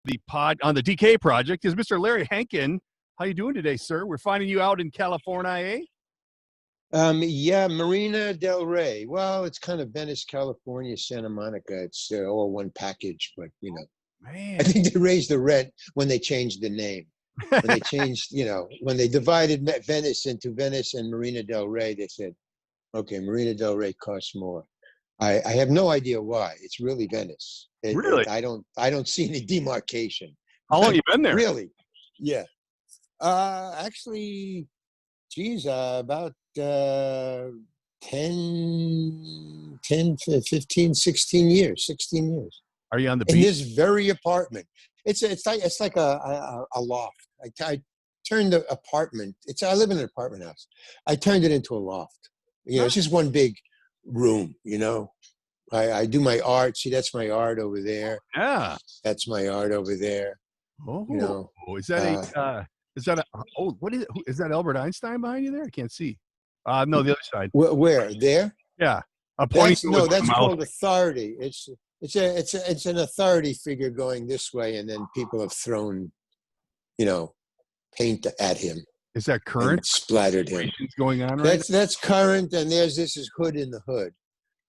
the DK project is Mr. Larry Hankin. How you doing today, sir? We're finding you out in California, eh? Yeah, Marina Del Rey. Well, it's kind of Venice, California, Santa Monica. It's all one package, but Man. I think they raised the rent when they changed the name. When they changed, when they divided Venice into Venice and Marina Del Rey, they said, okay, Marina Del Rey costs more. I have no idea why. It's really Venice. Really? I don't see any demarcation. How long you been there? Really? Yeah. Actually, geez, about 10, 15, 16 years. 16 years. Are you on the beach? In this very apartment. It's like a loft. I turned the apartment. I live in an apartment house. I turned it into a loft. It's just one big room. I do my art. See, that's my art over there. Yeah, that's my art over there. Oh, is that what is it? Is that Albert Einstein behind you there? I can't see. No, the other side. Where there? Yeah, that's called authority. It's an authority figure going this way, and then people have thrown, paint at him. Is that current? Splattered him. Going on right? That's current, and this is Hood in the Hood.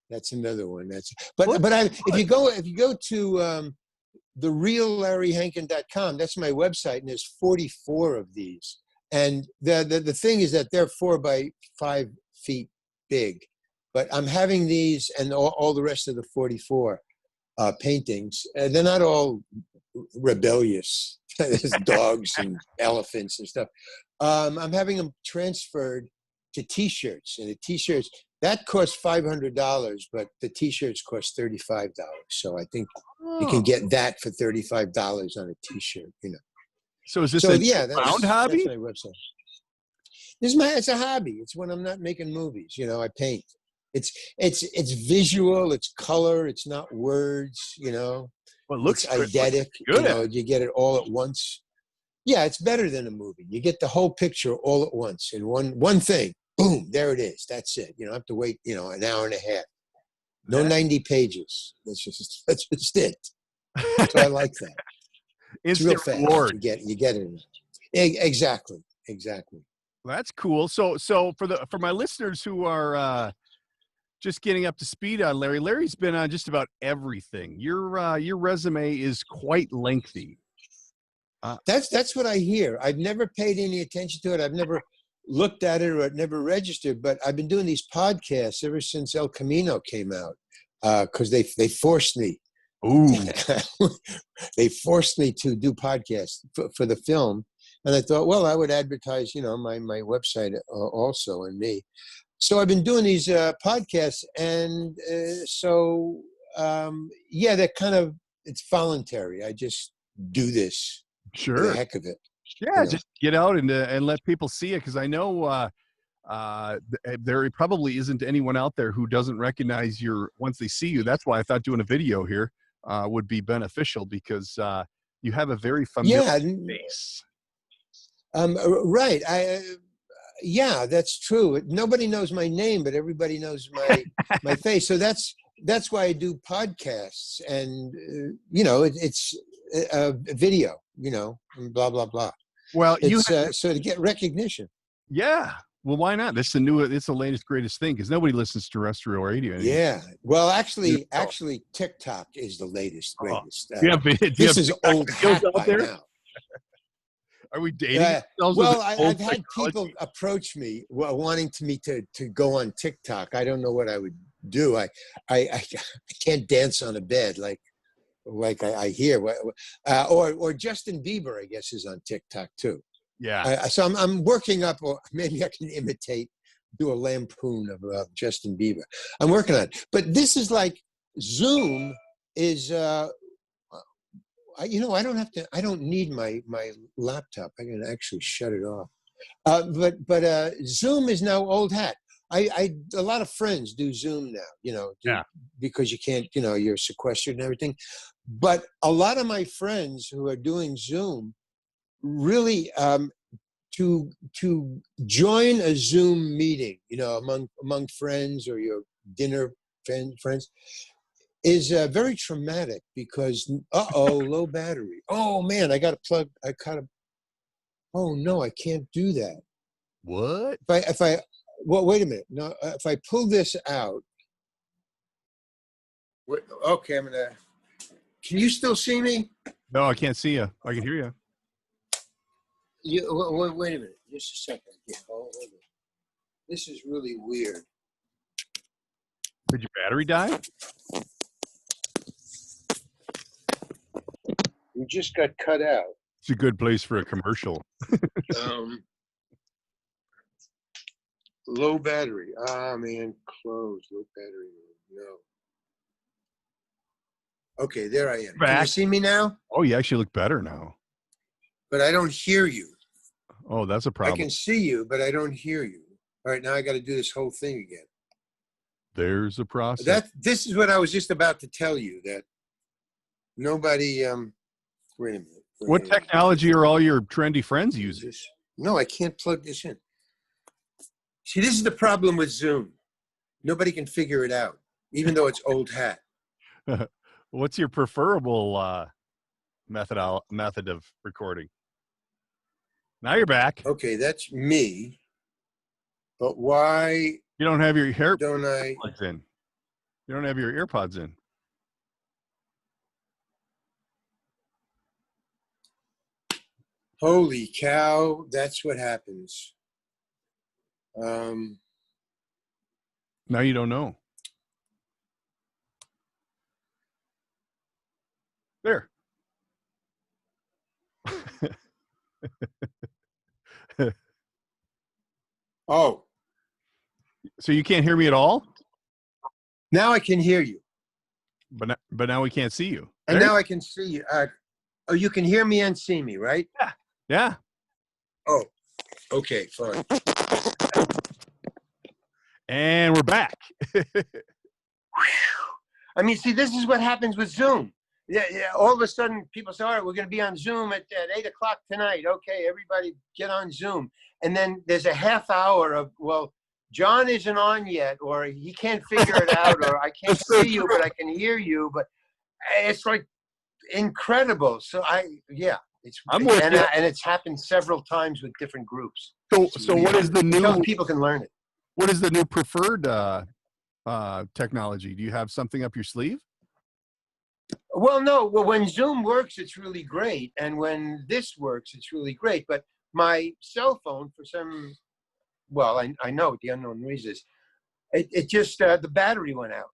That's another one. If you go to the real LarryHankin.com, that's my website, and there's 44 of these. And the thing is that they're 4 by 5 feet big, but I'm having these and all the rest of the 44 paintings. They're not all rebellious. There's dogs and elephants and stuff. I'm having them transferred to T-shirts, and the T-shirts that costs $500, but the T-shirts cost $35. So I think you can get that for $35 on a T-shirt. So is this a found hobby? That's my website. It's a hobby. It's when I'm not making movies. I paint. It's visual. It's color. It's not words. Well, it looks it's eidetic. Good. You get it all at once. Yeah, it's better than a movie. You get the whole picture all at once in one thing. Boom, there it is. That's it. You don't have to wait, an hour and a half. No 90 pages. That's just it. So I like that. It's real fast. Reward. You get it. Exactly. Well, that's cool. So for my listeners who are just getting up to speed on Larry, Larry's been on just about everything. Your resume is quite lengthy. That's what I hear. I've never paid any attention to it. I've never looked at it or I've never registered, but I've been doing these podcasts ever since El Camino came out because they forced me. Ooh. They forced me to do podcasts for the film. And I thought, well, I would advertise, my website also and me. So I've been doing these podcasts. And they're it's voluntary. I just do this for the heck of it. Yeah, just get out and let people see it, because I know there probably isn't anyone out there who doesn't recognize once they see you. That's why I thought doing a video here would be beneficial, because you have a very familiar face. Right. Yeah, that's true. Nobody knows my name, but everybody knows my face. So that's why I do podcasts, and it's a video, and blah blah blah. Well, so to get recognition. Yeah. Well, why not? It's the latest greatest thing, because nobody listens to terrestrial radio anymore. Yeah. Well, actually, TikTok is the latest greatest. This is old hat by now. Are we dating ourselves? Well, I've had people approach me wanting me to go on TikTok. I don't know what I would do. I can't dance on a bed like I hear. Or Justin Bieber, I guess, is on TikTok too. Yeah. So I'm working up, or maybe I can do a lampoon of Justin Bieber. I'm working on it. But this is like Zoom is. I don't need my laptop. I can actually shut it off. But Zoom is now old hat. A lot of friends do Zoom now, because you can't, you're sequestered and everything. But a lot of my friends who are doing Zoom really to join a Zoom meeting, among friends or your dinner friends, is very traumatic because, low battery. Oh man, I got to plug. Oh no, I can't do that. What? Well, wait a minute. No, if I pull this out. Okay, I'm gonna. Can you still see me? No, I can't see you. I can hear you. Wait a minute. Just a second. Yeah, hold on. This is really weird. Did your battery die? We just got cut out. It's a good place for a commercial. Low battery. Ah, man, closed. Low battery. No. Okay, there I am. Back. Can you see me now? Oh, you actually look better now. But I don't hear you. Oh, that's a problem. I can see you, but I don't hear you. All right, now I got to do this whole thing again. There's a process. This is what I was just about to tell you, that nobody. Wait a minute. What technology are all your trendy friends using? No, I can't plug this in. See, this is the problem with Zoom. Nobody can figure it out, even though it's old hat. What's your preferable method of recording? Now you're back. Okay, that's me. But why You don't have your hair don't I? plugs in. You don't have your earpods in. Holy cow! That's what happens. Now you don't know. There. Oh, So you can't hear me at all? now I can hear you, But now we can't see you. and There? now I can see you. Oh, you can hear me and see me, right? Yeah. Oh, okay, fine. And we're back. I mean, see, this is what happens with Zoom. Yeah. All of a sudden, people say, all right, we're going to be on Zoom at 8 o'clock tonight. Okay, everybody get on Zoom. And then there's a half hour of, well, John isn't on yet, or he can't figure it out, or I can't see you, but I can hear you. But it's like incredible. So I'm with you. and it's happened several times with different groups. So what is the new? People can learn it. What is the new preferred technology? Do you have something up your sleeve? Well, no. Well, when Zoom works, it's really great, and when this works, it's really great. But my cell phone, for some, well, I know what the unknown reason is. It just the battery went out.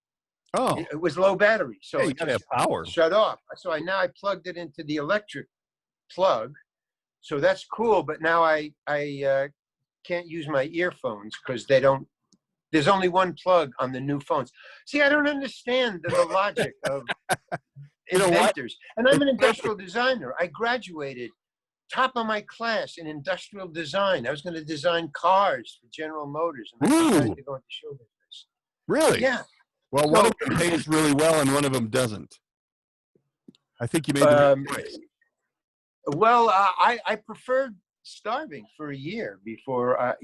Oh, It was low battery, so you it gotta have just power. shut off. So I plugged it into the electric plug, so that's cool. But now I can't use my earphones because they don't. There's only one plug on the new phones. See, I don't understand the logic of You know what? inventors. And I'm an industrial designer. I graduated top of my class in industrial design. I was going to design cars for General Motors, and I decided to go into show business. Really? Yeah. Well, one of them pays really well, and one of them doesn't. I think you made the right choice. Well, I preferred starving for a year before. I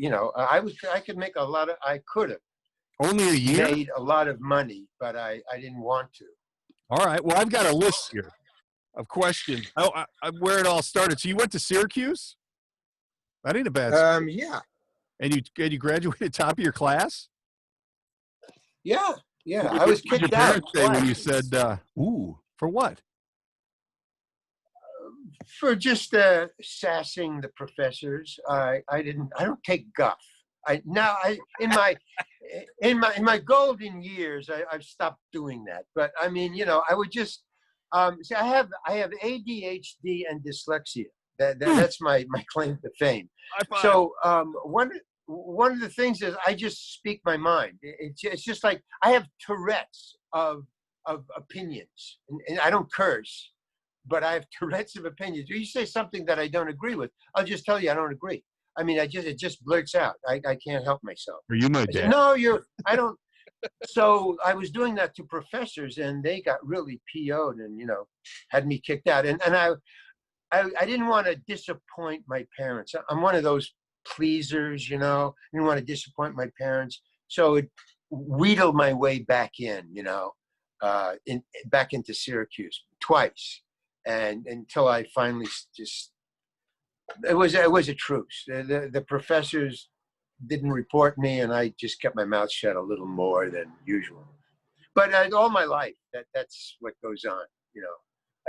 could make a lot of. I could have Only a year? made a lot of money, but I didn't want to. All right. Well, I've got a list here of questions. Where it all started. So you went to Syracuse? That ain't a bad school. Yeah. And you graduated top of your class? Yeah. Yeah. What I was did your kicked out. parents say when you said, ooh, for what? For just sassing the professors. I don't take guff. In my golden years, I've stopped doing that. But I mean, I would just see. I have ADHD and dyslexia. That's my claim to fame. So one of the things is I just speak my mind. It's just like I have Tourette's of opinions, and I don't curse, but I have Tourette's of opinions. If you say something that I don't agree with, I'll just tell you I don't agree. I mean, it just blurts out. I can't help myself. Are you my dad? No, I don't. So I was doing that to professors, and they got really PO'd and, had me kicked out. And I didn't want to disappoint my parents. I'm one of those pleasers, I didn't want to disappoint my parents. So it wheedled my way back in, back into Syracuse twice, and until I finally just it was a truce. The professors didn't report me, and I just kept my mouth shut a little more than usual. But all my life, that's what goes on.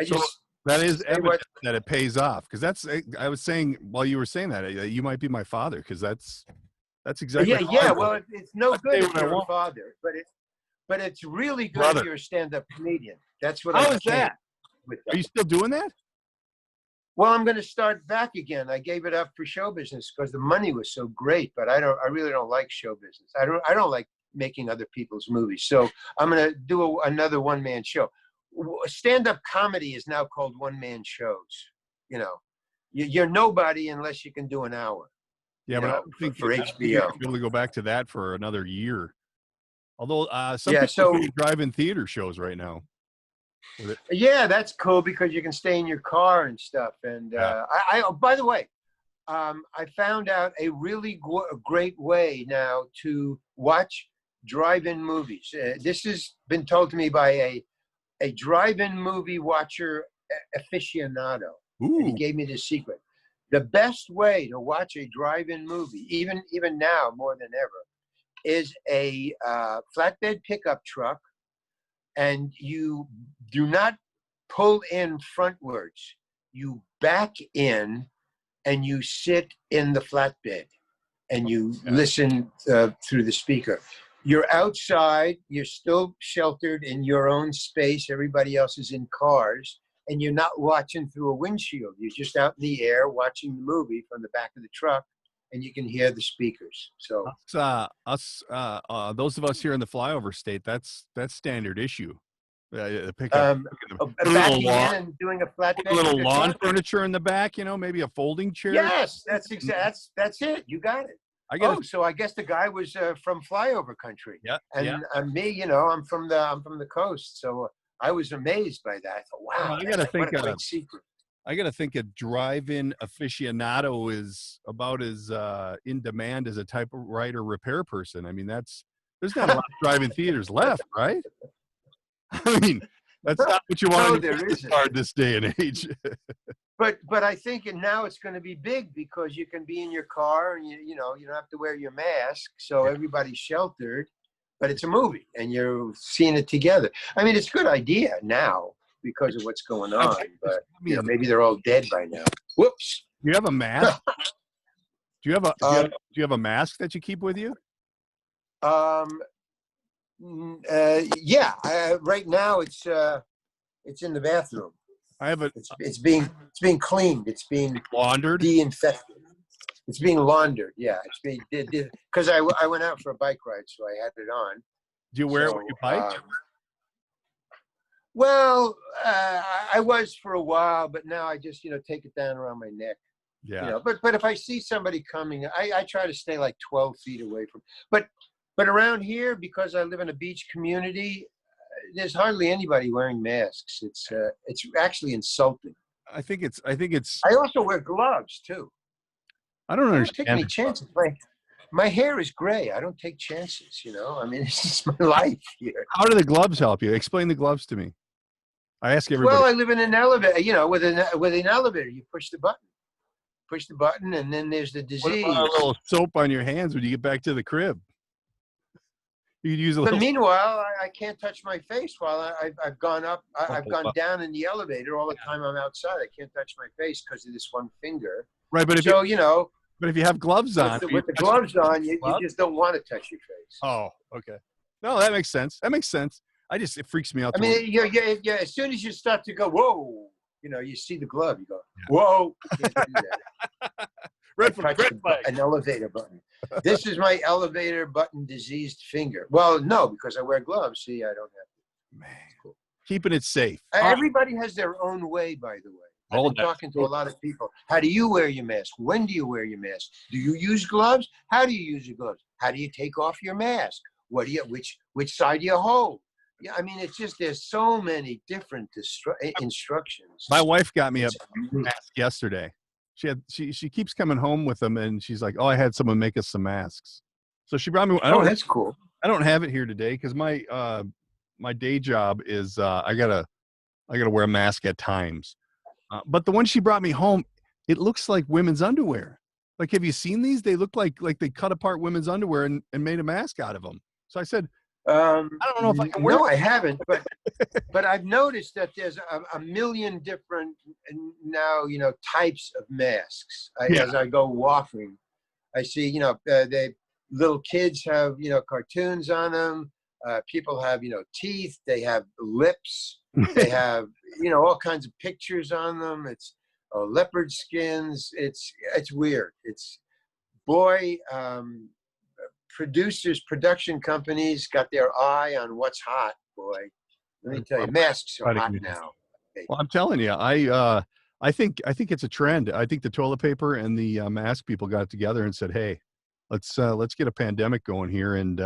I So just that is say evidence that it pays off, because that's, I was saying while you were saying that, you might be my father, because that's exactly yeah, how I yeah. roll. Well, it's no I good say if what I you're a want. father, but it's really good Brother. if you're a stand-up comedian. That's what How I is became that? with Are you still doing that? Well, I'm going to start back again. I gave it up for show business because the money was so great, but I really don't like show business. I don't like making other people's movies. So I'm going to do another one-man show. Stand-up comedy is now called one-man shows. You're nobody unless you can do an hour. Yeah, but I don't think for I don't think you're HBO. gonna be able to go back to that for another year. Although some Yeah, people so do drive-in theater shows right now. With it. yeah, that's cool because you can stay in your car and stuff. And Yeah. by the way, I found out a really great way now to watch drive-in movies. This has been told to me by a drive-in movie watcher aficionado, and he Ooh. gave me this secret. The best way to watch a drive-in movie, even now more than ever, is a flatbed pickup truck, and you do not pull in frontwards. You back in and you sit in the flatbed and you listen through the speaker. You're outside, you're still sheltered in your own space. Everybody else is in cars, and you're not watching through a windshield. You're just out in the air watching the movie from the back of the truck, and you can hear the speakers. So those of us here in the flyover state, that's standard issue. Pick up put a little backing in and doing a flatbed. put a little with a lawn truck. furniture in the back, maybe a folding chair. Yes, that's it. You got it. I So I guess the guy was from flyover country. Yeah, And yeah. me, I'm from the coast. So I was amazed by that. I thought, wow, I gotta think what a great secret. I gotta think a drive-in aficionado is about as in demand as a typewriter repair person. I mean, there's not a lot of drive-in theaters left, right? I mean, that's not what you want No, on your there business isn't. card this day and age. But I think now it's going to be big because you can be in your car and you don't have to wear your mask, so everybody's sheltered. But it's a movie and you're seeing it together. I mean, it's a good idea now because of what's going on. But maybe they're all dead by now. Whoops. Do you have a mask? Do you have a mask that you keep with you? Yeah. Right now it's in the bathroom. I have It's being cleaned. It's being laundered. De-infected. It's being laundered. Yeah, it's being because I went out for a bike ride, so I had it on. Do you wear it when you bike? Well, I was for a while, but now I just take it down around my neck. Yeah. But if I see somebody coming, I try to stay like 12 feet away from. But around here, because I live in a beach community, there's hardly anybody wearing masks. It's actually insulting. I think it's. I also wear gloves too. I don't understand. Take any chances. My hair is gray. I don't take chances. I mean, it's just my life here. How do the gloves help you? Explain the gloves to me. I ask everybody. Well, I live in an elevator. With an elevator, you push the button, and then there's the disease. What about a little soap on your hands when you get back to the crib? You could use a little. But meanwhile, I can't touch my face while I've gone up. I've gone down in the elevator all the time. I'm outside. I can't touch my face because of this one finger. Right, but if but if you have gloves on, with the gloves on, you just don't want to touch your face. Oh, okay. No, that makes sense. It freaks me out. I mean, yeah. As soon as you start to go, whoa, you see the glove, you go, whoa. You can't do that. Red flag. An elevator button. This is my elevator button diseased finger. Well, no, because I wear gloves. See, I don't have to. Man, cool. Keeping it safe. Everybody has their own way, by the way. I've been talking to a lot of people. How do you wear your mask? When do you wear your mask? Do you use gloves? How do you use your gloves? How do you take off your mask? Which side do you hold? Yeah, I mean, it's just there's so many different instructions. My wife got me a mask yesterday. She keeps coming home with them, and she's like, "Oh, I had someone make us some masks." So she brought me. That's cool. I don't have it here today because my my day job is I gotta wear a mask at times. But the one she brought me home, it looks like women's underwear. Like, have you seen these? They look like they cut apart women's underwear and made a mask out of them. So I said, I don't know if I can wear. No, I haven't, but I've noticed that there's a million different now, types of masks. As I go walking, I see, they little kids have, cartoons on them. People have, teeth. They have lips. They have, all kinds of pictures on them. It's leopard skins. It's weird. It's production companies got their eye on what's hot, boy. Let me tell you, masks are hot now. Well, I'm telling you, I think it's a trend. I think the toilet paper and the mask people got together and said, "Hey, let's get a pandemic going here and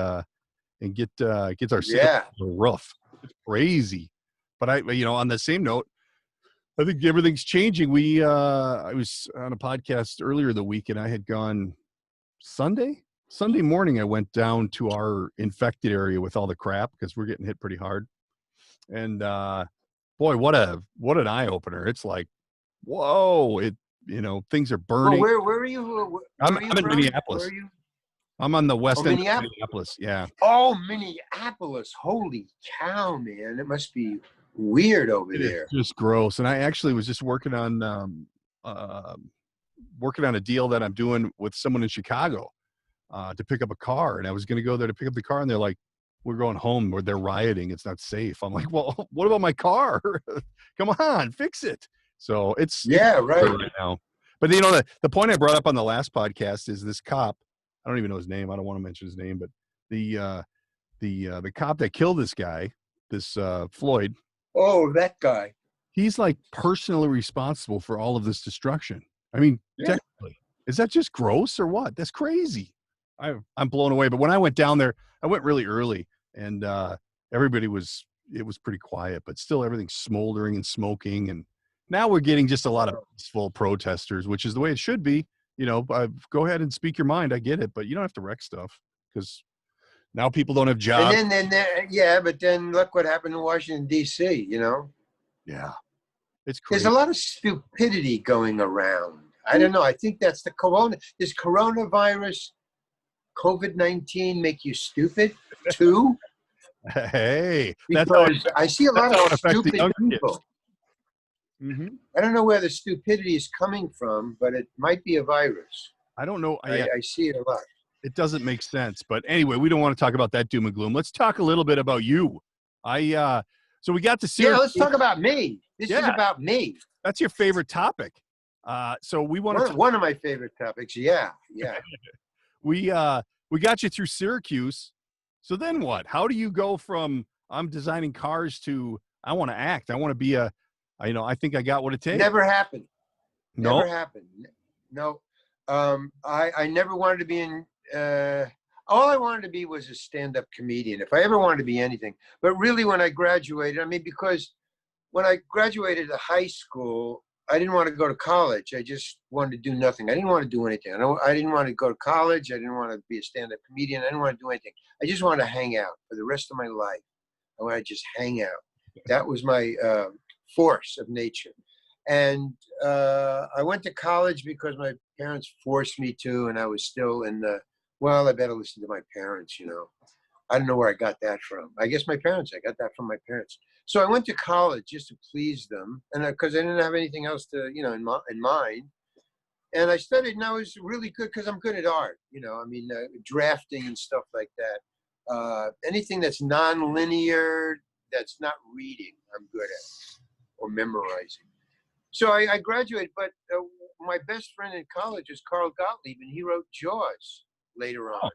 get our citizens on the roof." It's crazy. But on the same note, I think everything's changing. I was on a podcast earlier the week, and I had gone Sunday morning. I went down to our infected area with all the crap because we're getting hit pretty hard. And boy, what an eye opener! It's like, whoa! Things are burning. Well, where are you? I'm in Minneapolis. Where are you? I'm on the west end of Minneapolis. Yeah. Oh, Minneapolis! Holy cow, man! It must be weird over there. It's just gross. And I actually was just working on a deal that I'm doing with someone in Chicago to pick up a car, and I was going to go there to pick up the car, and they're like, "We're going home, where they're rioting. It's not safe." I'm like, "Well, what about my car? Come on, fix it." So it's right now. But the point I brought up on the last podcast is this cop. I don't even know his name. I don't want to mention his name, but the cop that killed this guy, this Floyd. Oh, that guy. He's like personally responsible for all of this destruction. I mean, technically, is that just gross or what? That's crazy. I'm blown away. But when I went down there, I went really early, and it was pretty quiet, but still everything's smoldering and smoking. And now we're getting just a lot of peaceful protesters, which is the way it should be. Go ahead and speak your mind. I get it, but you don't have to wreck stuff because now people don't have jobs. And but then look what happened in Washington, D.C., Yeah. It's crazy. There's a lot of stupidity going around. I don't know. I think that's this coronavirus, COVID-19 make you stupid too? Hey. Because I see a lot of stupid people. Mm-hmm. I don't know where the stupidity is coming from, but it might be a virus. I don't know. I see it a lot. It doesn't make sense. But anyway, we don't want to talk about that doom and gloom. Let's talk a little bit about you. So we got to see. Yeah, let's talk about me. This is about me. That's your favorite topic. So we want to one of my favorite topics. Yeah. We got you through Syracuse. So then what? How do you go from I'm designing cars to I want to act? I want to be I think I got what it takes. Never happened. No? Never happened. No. I never wanted to be in. All I wanted to be was a stand-up comedian, if I ever wanted to be anything. But really, when I graduated, because when I graduated high school, I didn't want to go to college. I just wanted to do nothing. I didn't want to do anything. I didn't want to go to college. I didn't want to be a stand-up comedian. I didn't want to do anything. I just wanted to hang out for the rest of my life. I wanted to just hang out. That was my force of nature. And I went to college because my parents forced me to, and I was still in I better listen to my parents, I don't know where I got that from. I guess I got that from my parents. So I went to college just to please them, and because I didn't have anything else to, in mind. And I studied, and I was really good because I'm good at art, drafting and stuff like that. Anything that's non-linear, that's not reading, I'm good at, or memorizing. So I graduated, but my best friend in college was Carl Gottlieb, and he wrote Jaws later on.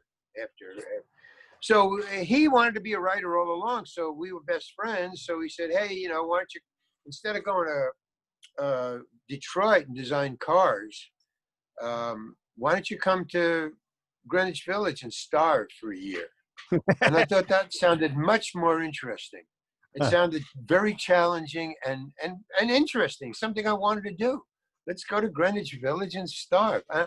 So he wanted to be a writer all along, so we were best friends. So he said, hey, why don't you, instead of going to Detroit and design cars, why don't you come to Greenwich Village and starve for a year? And I thought that sounded much more interesting. It sounded very challenging and interesting, something I wanted to do. Let's go to Greenwich Village and starve. I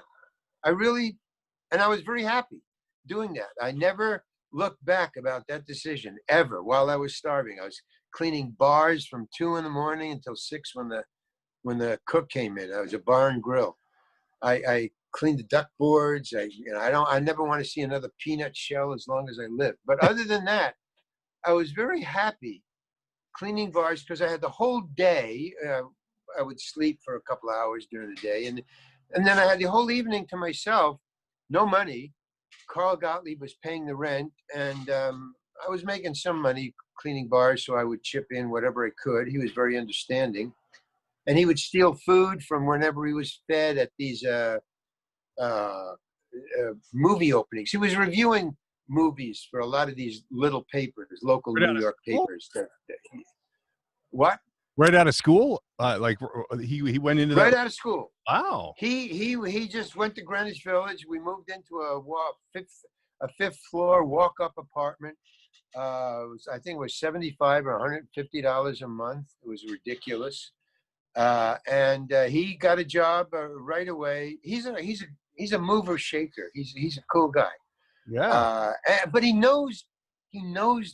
was very happy doing that. I never look back about that decision ever while I was starving. I was cleaning bars from 2 in the morning until 6 when the cook came in. I was a bar and grill. I cleaned the duck boards. I never want to see another peanut shell as long as I live. But other than that, I was very happy cleaning bars because I had the whole day. I would sleep for a couple of hours during the day, and then I had the whole evening to myself. No money. Carl Gottlieb was paying the rent, and I was making some money cleaning bars, so I would chip in whatever I could. He was very understanding, and he would steal food from whenever he was fed at these movie openings. He was reviewing movies for a lot of these little papers, local New York papers. What? Right out of school? Like he went into right that? Out of school. Wow. He just went to Greenwich Village. We moved into a fifth floor walk-up apartment. I think it was $75 or $150 a month. It was ridiculous. And he got a job right away. He's a mover shaker. He's a cool guy. Yeah. But he knows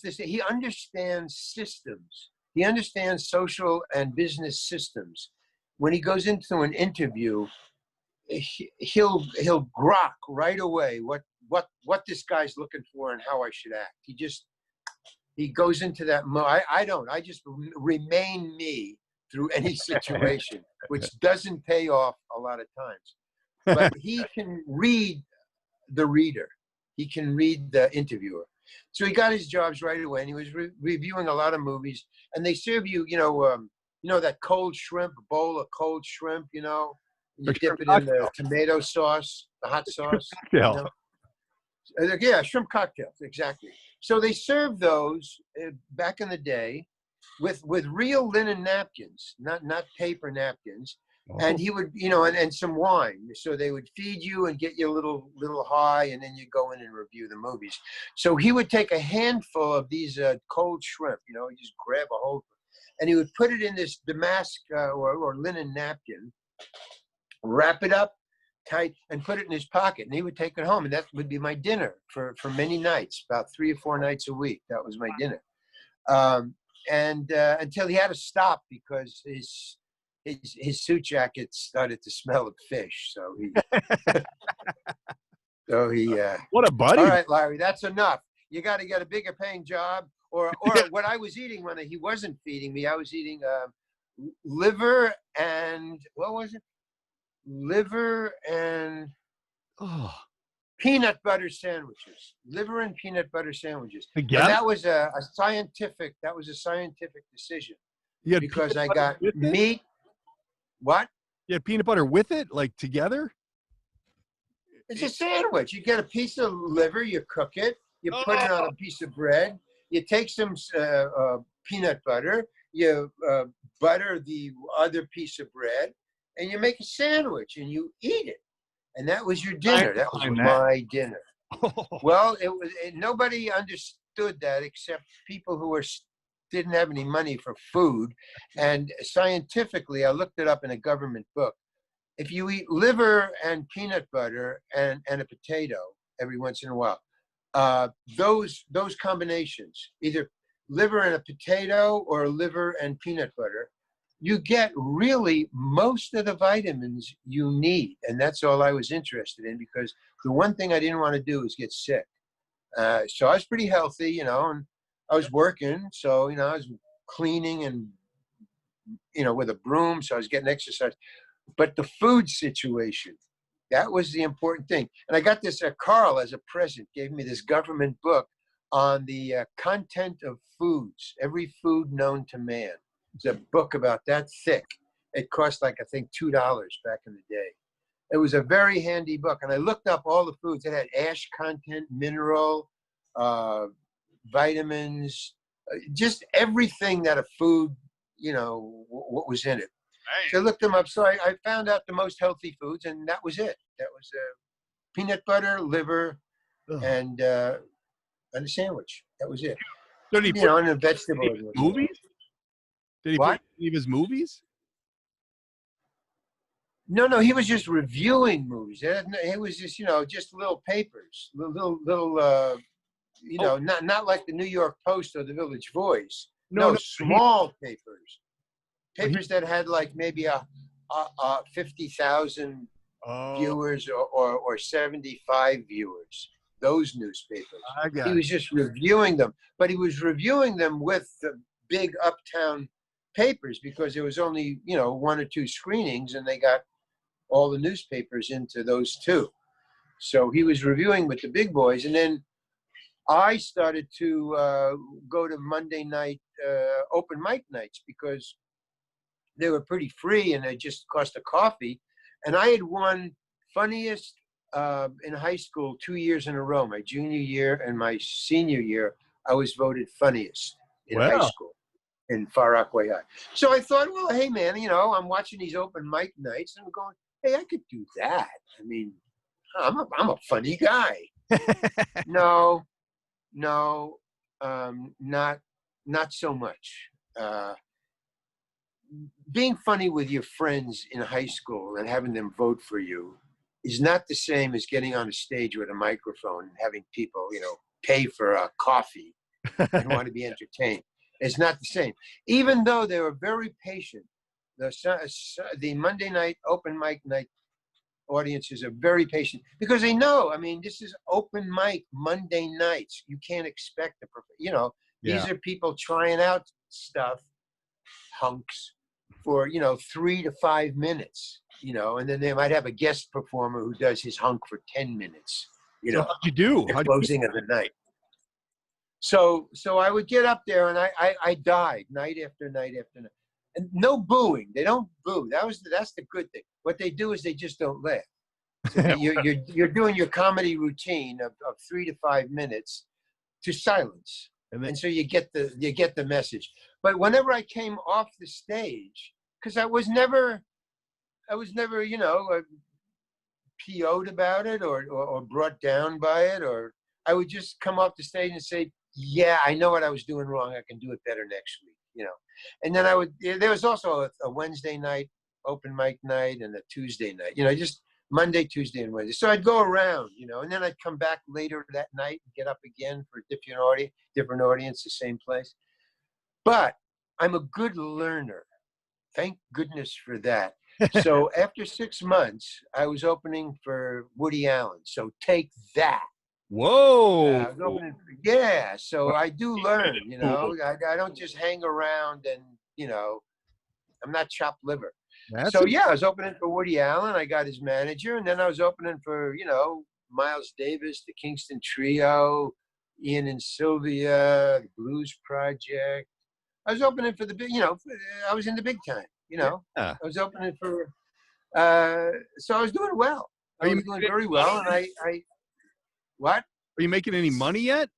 this. He understands systems. He understands social and business systems. When he goes into an interview, he'll grok right away what this guy's looking for and how I should act. He goes into that mode. I don't. I just remain me through any situation, which doesn't pay off a lot of times. But he can read the reader. He can read the interviewer. So he got his jobs right away, and he was reviewing a lot of movies. And they serve you, that cold shrimp, bowl of cold shrimp, you dip it in the tomato sauce, the hot sauce. Yeah, shrimp cocktails, exactly. So they served those back in the day with real linen napkins, not paper napkins. Oh. And he would, and some wine. So they would feed you and get you a little high, and then you go in and review the movies. So he would take a handful of these cold shrimp, you just grab a hold, and he would put it in this damask or linen napkin, wrap it up tight, and put it in his pocket, and he would take it home, and that would be my dinner for many nights, about 3 or 4 nights a week. That was my dinner, and until he had to stop because his suit jacket started to smell of fish. So he what a buddy. All right, Larry, that's enough. You got to get a bigger paying job, or what I was eating when he wasn't feeding me. I was eating liver and what was it? Liver and peanut butter sandwiches. Liver and peanut butter sandwiches. Again? And that was a scientific decision. Because I got meat. What? You had peanut butter with it, like together? It's a sandwich. You get a piece of liver, you cook it, you put it on a piece of bread, you take some peanut butter, you butter the other piece of bread, and you make a sandwich and you eat it. And that was your dinner. That was my dinner. Well, nobody understood that except people who didn't have any money for food. And scientifically, I looked it up in a government book. If you eat liver and peanut butter and a potato every once in a while, those combinations, either liver and a potato or liver and peanut butter, you get really most of the vitamins you need. And that's all I was interested in, because the one thing I didn't want to do is get sick. So I was pretty healthy, and I was working. So, I was cleaning and, with a broom. So I was getting exercise. But the food situation, that was the important thing. And I got this, Carl, as a present, gave me this government book on the content of foods, every food known to man. It's a book about that thick. It cost I think $2 back in the day. It was a very handy book. And I looked up all the foods. It had ash content, mineral, vitamins, just everything that a food, what was in it. Right. So I looked them up. So I found out the most healthy foods, and that was it. That was peanut butter, liver, and a sandwich. That was it. So did he and a vegetable. Movies? Did he put any of his movies? No, he was just reviewing movies. It was just, just little papers, little you know, not like the New York Post or the Village Voice. No, No, small papers that had like maybe a 50,000 viewers or 75 viewers. Those newspapers. He was just reviewing them, but he was reviewing them with the big uptown papers because there was only, you know, 1 or 2 screenings, and they got all the newspapers into those 2. So he was reviewing with the big boys, and then I started to go to Monday night open mic nights because they were pretty free and they just cost a coffee. And I had won funniest in high school 2 years in a row. My junior year and my senior year, I was voted funniest in high school in Far Rockaway High. So I thought, well, hey man, you know, I'm watching these open mic nights and I'm going, hey, I could do that. I mean, I'm a funny guy. No, not so much. Being funny with your friends in high school and having them vote for you is not the same as getting on a stage with a microphone and having people, you know, pay for a coffee and want to be entertained. It's not the same. Even though they were very patient, the Monday night open mic night audiences are very patient because they know, I mean, this is open mic Monday nights. You can't expect you know, these are people trying out stuff, hunks, for, you know, 3 to 5 minutes, you know, and then they might have a guest performer who does his hunk for 10 minutes, you know. How'd you do? The closing of the night. So I would get up there and I died night after night after night. And no booing. They don't boo. That's the good thing. What they do is they just don't laugh. So you're doing your comedy routine of 3 to 5 minutes to silence. And so you get the message. But whenever I came off the stage, because I was never, you know, PO'd about it or brought down by it, or I would just come off the stage and say, yeah, I know what I was doing wrong. I can do it better next week, you know. And then there was also a Wednesday night open mic night and a Tuesday night, you know, just Monday, Tuesday, and Wednesday. So I'd go around, you know, and then I'd come back later that night and get up again for a different audience, the same place. But I'm a good learner. Thank goodness for that. So after 6 months, I was opening for Woody Allen. So take that. Whoa. Yeah. So I do learn, you know, I don't just hang around and, you know, I'm not chopped liver. So yeah, I was opening for Woody Allen. I got his manager, and then I was opening for, you know, Miles Davis, the Kingston Trio, Ian and Sylvia, the Blues Project. I was opening for the big, you know, I was in the big time, you know. I was opening for, so I was doing well. I was doing very well, and I what? Are you making any money yet?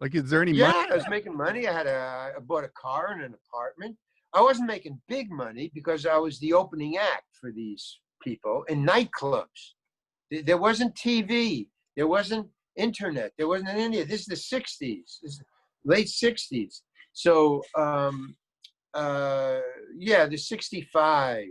Like, is there any money? Yeah, I was making money. I bought a car and an apartment. I wasn't making big money because I was the opening act for these people in nightclubs. There wasn't TV. There wasn't internet. There wasn't any of this. Is the 60s, late 60s. So, yeah, the 65.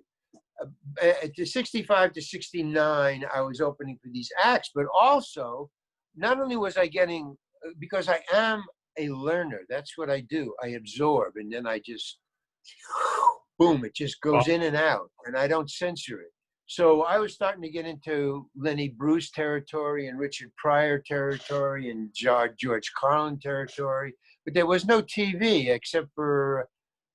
The 65 to 69, I was opening for these acts, but also, not only was I getting, because I am a learner, that's what I do. I absorb, and then I just, boom, it just goes in and out, and I don't censor it. So I was starting to get into Lenny Bruce territory and Richard Pryor territory and George Carlin territory, but there was no TV except for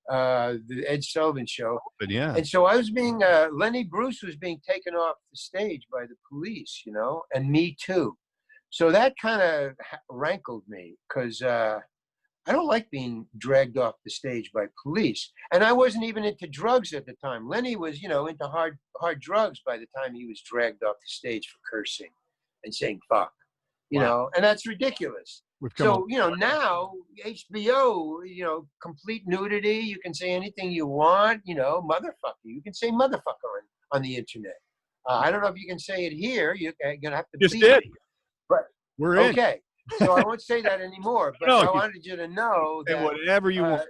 the Ed Sullivan Show. But yeah. And so I was being, Lenny Bruce was being taken off the stage by the police, you know, and me too. So that kind of rankled me because I don't like being dragged off the stage by police. And I wasn't even into drugs at the time. Lenny was, you know, into hard drugs by the time he was dragged off the stage for cursing and saying fuck, you know, and that's ridiculous. So, you know, now HBO, you know, complete nudity. You can say anything you want, you know, motherfucker. You can say motherfucker on the internet. I don't know if you can say it here. You're going to have to just did. But we're in. Okay. So I won't say that anymore, but I wanted you to know that whatever you want.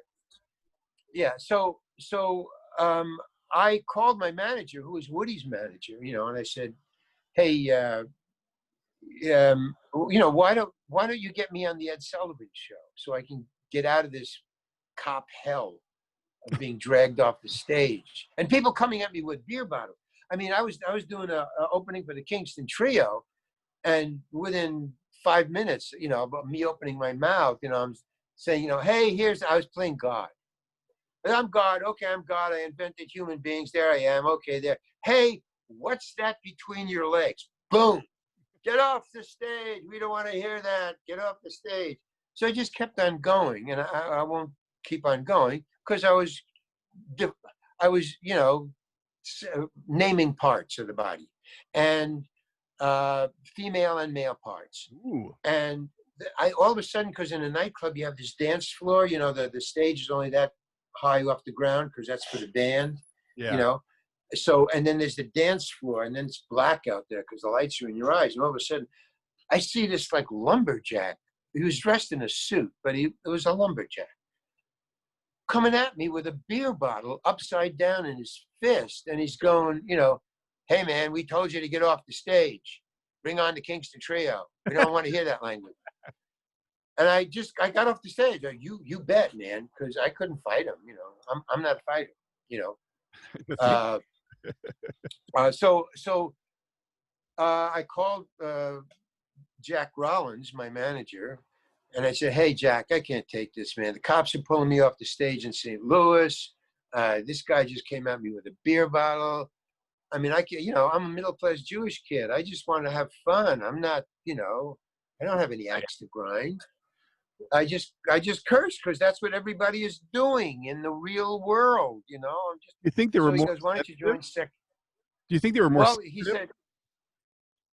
Yeah. So I called my manager, who was Woody's manager, you know, and I said, hey, you why don't you get me on the Ed Sullivan Show so I can get out of this cop hell of being dragged off the stage and people coming at me with beer bottles. I mean, I was doing a opening for the Kingston Trio, and within 5 minutes, about me opening my mouth, I'm saying, hey, I was playing God. And I'm God. Okay, I'm God. I invented human beings. There I am. Okay, there. Hey, what's that between your legs? Boom. Get off the stage. We don't want to hear that. Get off the stage. So I just kept on going, and I won't keep on going because I was, naming parts of the body, and female and male parts. Ooh. And I all of a sudden, because in a nightclub you have this dance floor, the stage is only that high off the ground because that's for the band, So, and then there's the dance floor, and then it's black out there because the lights are in your eyes. And all of a sudden, I see this like lumberjack. He was dressed in a suit, but it was a lumberjack coming at me with a beer bottle upside down in his fist, and he's going, hey man, we told you to get off the stage. Bring on the Kingston Trio. We don't want to hear that language. And I got off the stage. You bet, man, because I couldn't fight him. I'm not a fighter. So I called Jack Rollins, my manager, and I said, hey, Jack, I can't take this, man. The cops are pulling me off the stage in St. Louis. This guy just came at me with a beer bottle. I mean, I'm a middle-class Jewish kid. I just want to have fun. I'm not, I don't have any axe to grind. I just curse because that's what everybody is doing in the real world, I'm just. You think they were so more? He goes, why don't you join sec? Do you think they were more? Well, he said,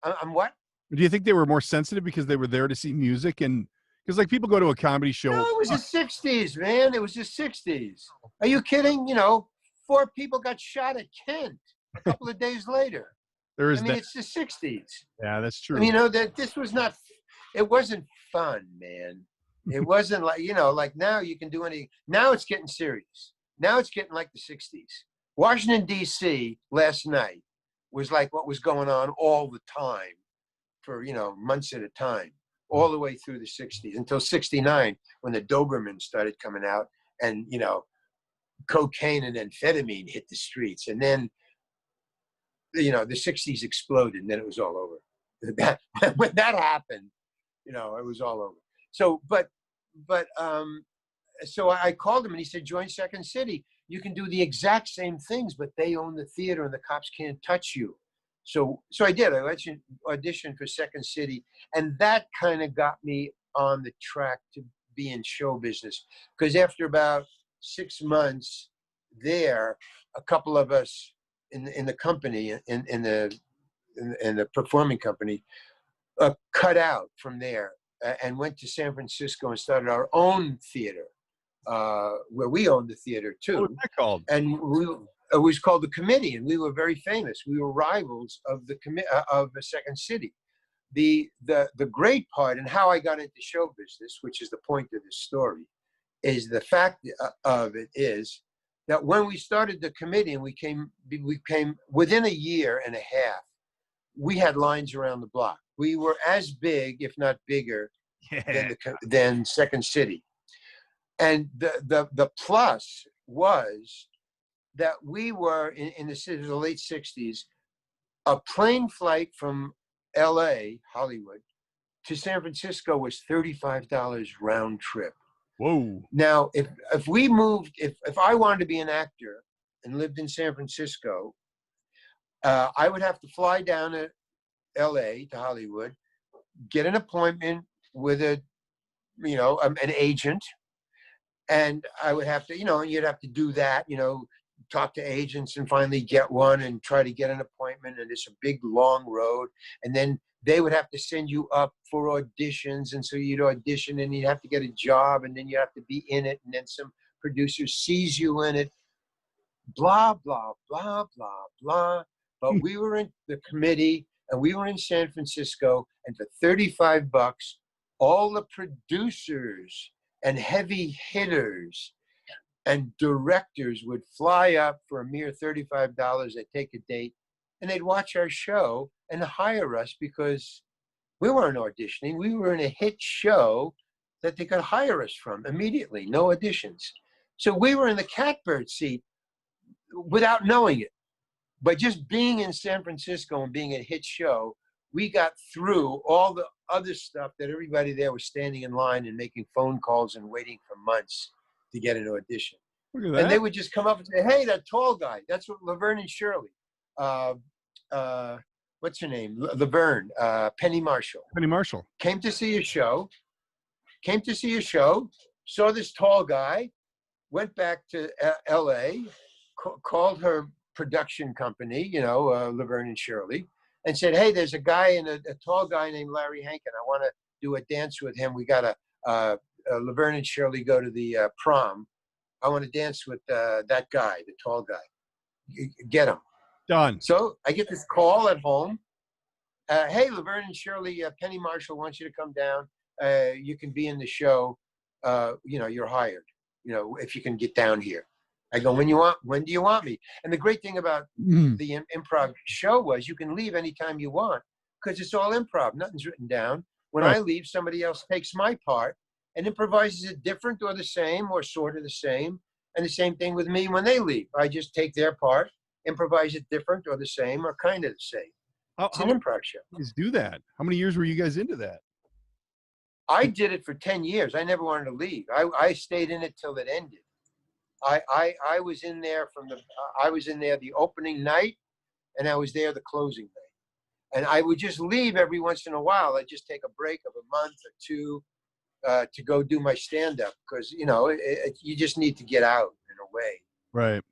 I'm what? Do you think they were more sensitive because they were there to see music, and because like people go to a comedy show? No, it was the '60s, man. It was the '60s. Are you kidding? 4 people got shot at Kent a couple of days later. It's the '60s. Yeah, that's true. That this was not. It wasn't fun, man. It wasn't like like now you can do anything. Now it's getting serious. Now it's getting like the '60s. Washington D.C. last night was like what was going on all the time for months at a time, all the way through the '60s until '69 when the Dobermans started coming out and cocaine and amphetamine hit the streets, and then the '60s exploded, and then it was all over. When that happened, it was all over. So, so I called him and he said, join Second City. You can do the exact same things, but they own the theater and the cops can't touch you. So I did. I auditioned for Second City, and that kind of got me on the track to be in show business. Because after about 6 months there, a couple of us in the company, in the performing company, cut out from there and went to San Francisco and started our own theater, where we owned the theater too. What was that called? And it was called The Committee, and we were very famous. We were rivals of the Second City. The great part, and how I got into show business, which is the point of this story, is the fact of it is that when we started The Committee and we came within a year and a half, we had lines around the block. We were as big, if not bigger, than Second City. And the plus was that we were in the late '60s. A plane flight from L.A., Hollywood, to San Francisco was $35 round trip. Whoa! Now, if we moved, if I wanted to be an actor and lived in San Francisco, I would have to fly down to L.A. to Hollywood, get an appointment with an agent, and I would have to, you'd have to do that, talk to agents and finally get one and try to get an appointment. And it's a big, long road. And then they would have to send you up for auditions. And so you'd audition and you'd have to get a job and then you have to be in it. And then some producer sees you in it, blah, blah, blah, blah, blah. But we were in The Committee and we were in San Francisco, and for $35, all the producers and heavy hitters and directors would fly up for a mere $35. They'd take a date and they'd watch our show and hire us because We weren't auditioning. We were in a hit show that they could hire us from immediately, no auditions. So we were in the catbird seat without knowing it. But just being in San Francisco and being a hit show, we got through all the other stuff that everybody there was standing in line and making phone calls and waiting for months to get an audition. Look at that. And they would just come up and say, hey, that tall guy, that's what Laverne and Shirley. What's her name? Laverne, Penny Marshall. Penny Marshall. Came to see a show, saw this tall guy, went back to LA, called her production company, Laverne and Shirley, and said, hey, there's a guy and a tall guy named Larry Hankin. I want to do a dance with him. We got Laverne and Shirley go to the prom. I want to dance with that guy, the tall guy. Get him. Done. So I get this call at home. Hey, Laverne and Shirley, Penny Marshall wants you to come down. You can be in the show. You're hired. If you can get down here. I go, when do you want me? And the great thing about the improv show was you can leave anytime you want because it's all improv. Nothing's written down. When I leave, somebody else takes my part and improvises it different or the same or sort of the same. And the same thing with me when they leave. I just take their part, improvise it different or the same or kind of the same. It's an improv show. Please do that. How many years were you guys into that? I did it for 10 years. I never wanted to leave. I stayed in it till it ended. I was in there the opening night, and I was there the closing night. And I would just leave every once in a while. I'd just take a break of a month or two to go do my stand-up because, you just need to get out in a way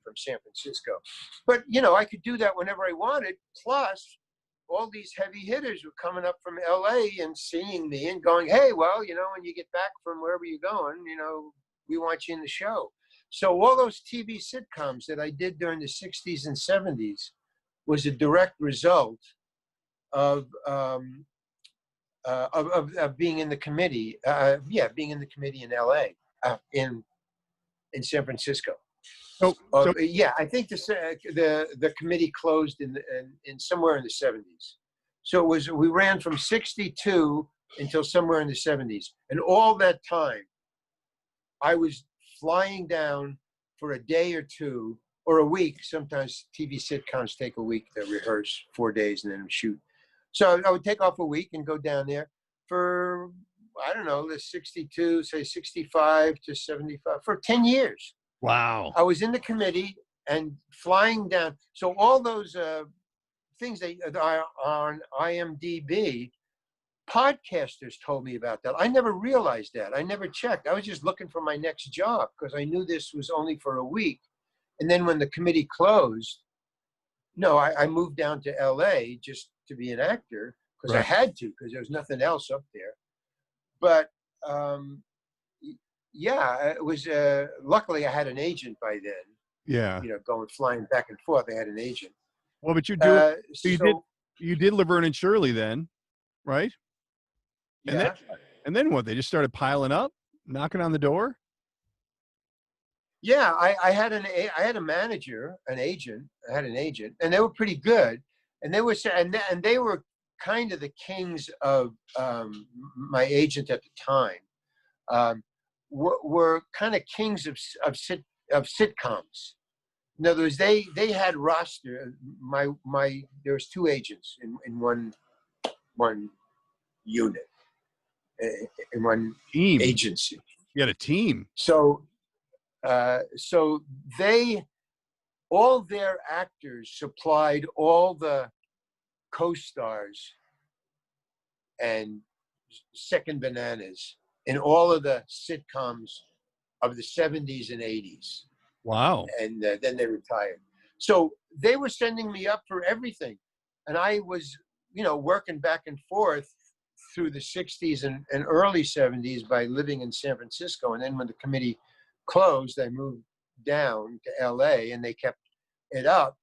from San Francisco. But, I could do that whenever I wanted. Plus, all these heavy hitters were coming up from LA and seeing me and going, hey, well, when you get back from wherever you're going, we want you in the show. So all those TV sitcoms that I did during the 60s and 70s was a direct result of being in the committee. Being in the committee in LA, in San Francisco. I think the committee closed in somewhere in the 70s. So we ran from 62 until somewhere in the 70s, and all that time, I was flying down for a day or two or a week. Sometimes TV sitcoms take a week to rehearse, 4 days, and then shoot. So I would take off a week and go down there for, I don't know, the 62, say 65 to 75, for 10 years. Wow. I was in the committee and flying down. So all those things that are on IMDb, podcasters told me about that. I never realized that. I never checked. I was just looking for my next job because I knew this was only for a week. And then when the committee closed, I moved down to LA just to be an actor because I had to, because there was nothing else up there. But it was luckily I had an agent by then. Yeah. Going flying back and forth, I had an agent. Well, but you did Laverne and Shirley then, right? And then what? They just started piling up, knocking on the door. Yeah, I had a manager, an agent. I had an agent, and they were pretty good. And they were kind of the kings of my agent at the time. Were kind of kings of sitcoms. In other words, they had roster. There was two agents in one unit, in one team agency. You had a team. So all their actors supplied all the co-stars and second bananas in all of the sitcoms of the 70s and 80s. Wow. And then they retired. So they were sending me up for everything. And I was, working back and forth through the 60s and early 70s by living in San Francisco. And then when the committee closed, I moved down to LA and they kept it up.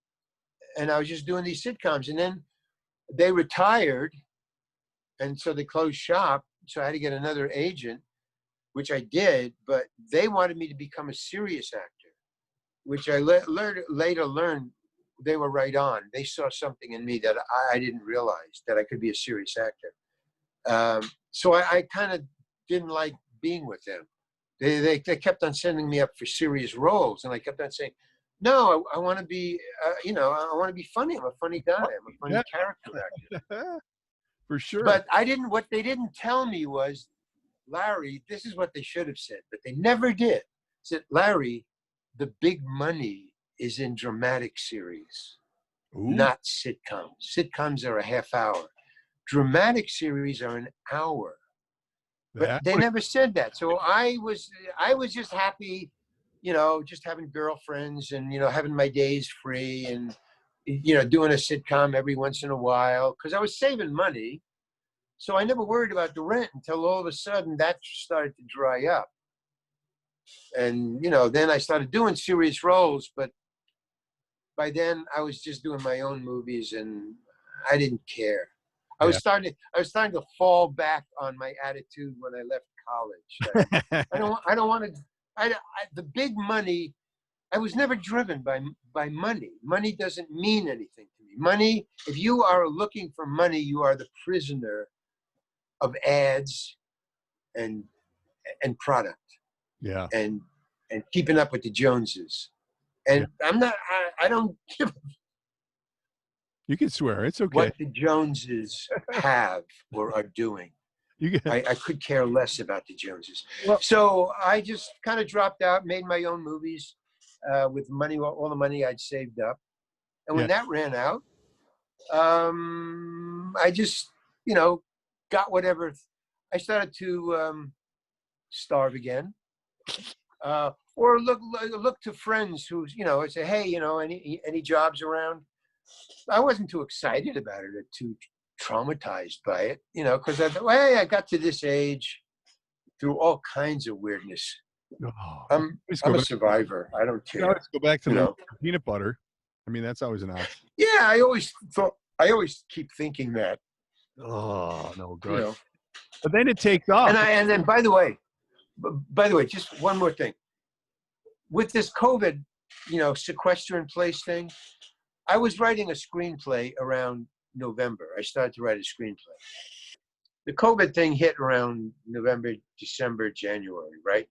And I was just doing these sitcoms. And then they retired. And so they closed shop. So I had to get another agent, which I did, but they wanted me to become a serious actor, which I later learned they were right on. They saw something in me that I didn't realize, that I could be a serious actor. So I kind of didn't like being with them. They kept on sending me up for serious roles, and I kept on saying, "No, I want to be, I want to be funny. I'm a funny guy. I'm a funny Yeah. character actor." For sure. But what they didn't tell me was, Larry, this is what they should have said, but they never did. Said, Larry, the big money is in dramatic series, Ooh, not sitcoms. Sitcoms are a half hour. Dramatic series are an hour. But that they would, never said that. So I was just happy, just having girlfriends and, having my days free and, doing a sitcom every once in a while because I was saving money. So I never worried about the rent until all of a sudden that started to dry up. And, then I started doing serious roles, but by then I was just doing my own movies and I didn't care. I was yeah. starting to fall back on my attitude when I left college. I don't want to, the big money, I was never driven by money. Money doesn't mean anything to me. Money, if you are looking for money, you are the prisoner of ads and product Yeah. and keeping up with the Joneses. Yeah. And I don't give You can swear. It's okay. what the Joneses have or are doing. You can, I could care less about the Joneses. well, So I just kind of dropped out, made my own movies with money, all the money I'd saved up. And when yeah. that ran out, I just, got whatever. I started to starve again. Or look to friends who, I say, hey, any jobs around? I wasn't too excited about it or too traumatized by it, because I thought, well, hey, I got to this age through all kinds of weirdness. Oh, let's I'm go a back. survivor. I don't You know, care. let's go back to You the know. peanut butter. I mean, that's always an option. Yeah, I always keep thinking that. Oh no, You good. know. But then it takes off. And then by the way, just one more thing. With this COVID, sequester in place thing, I was writing a screenplay around November. I started to write a screenplay. The COVID thing hit around November, December, January, right?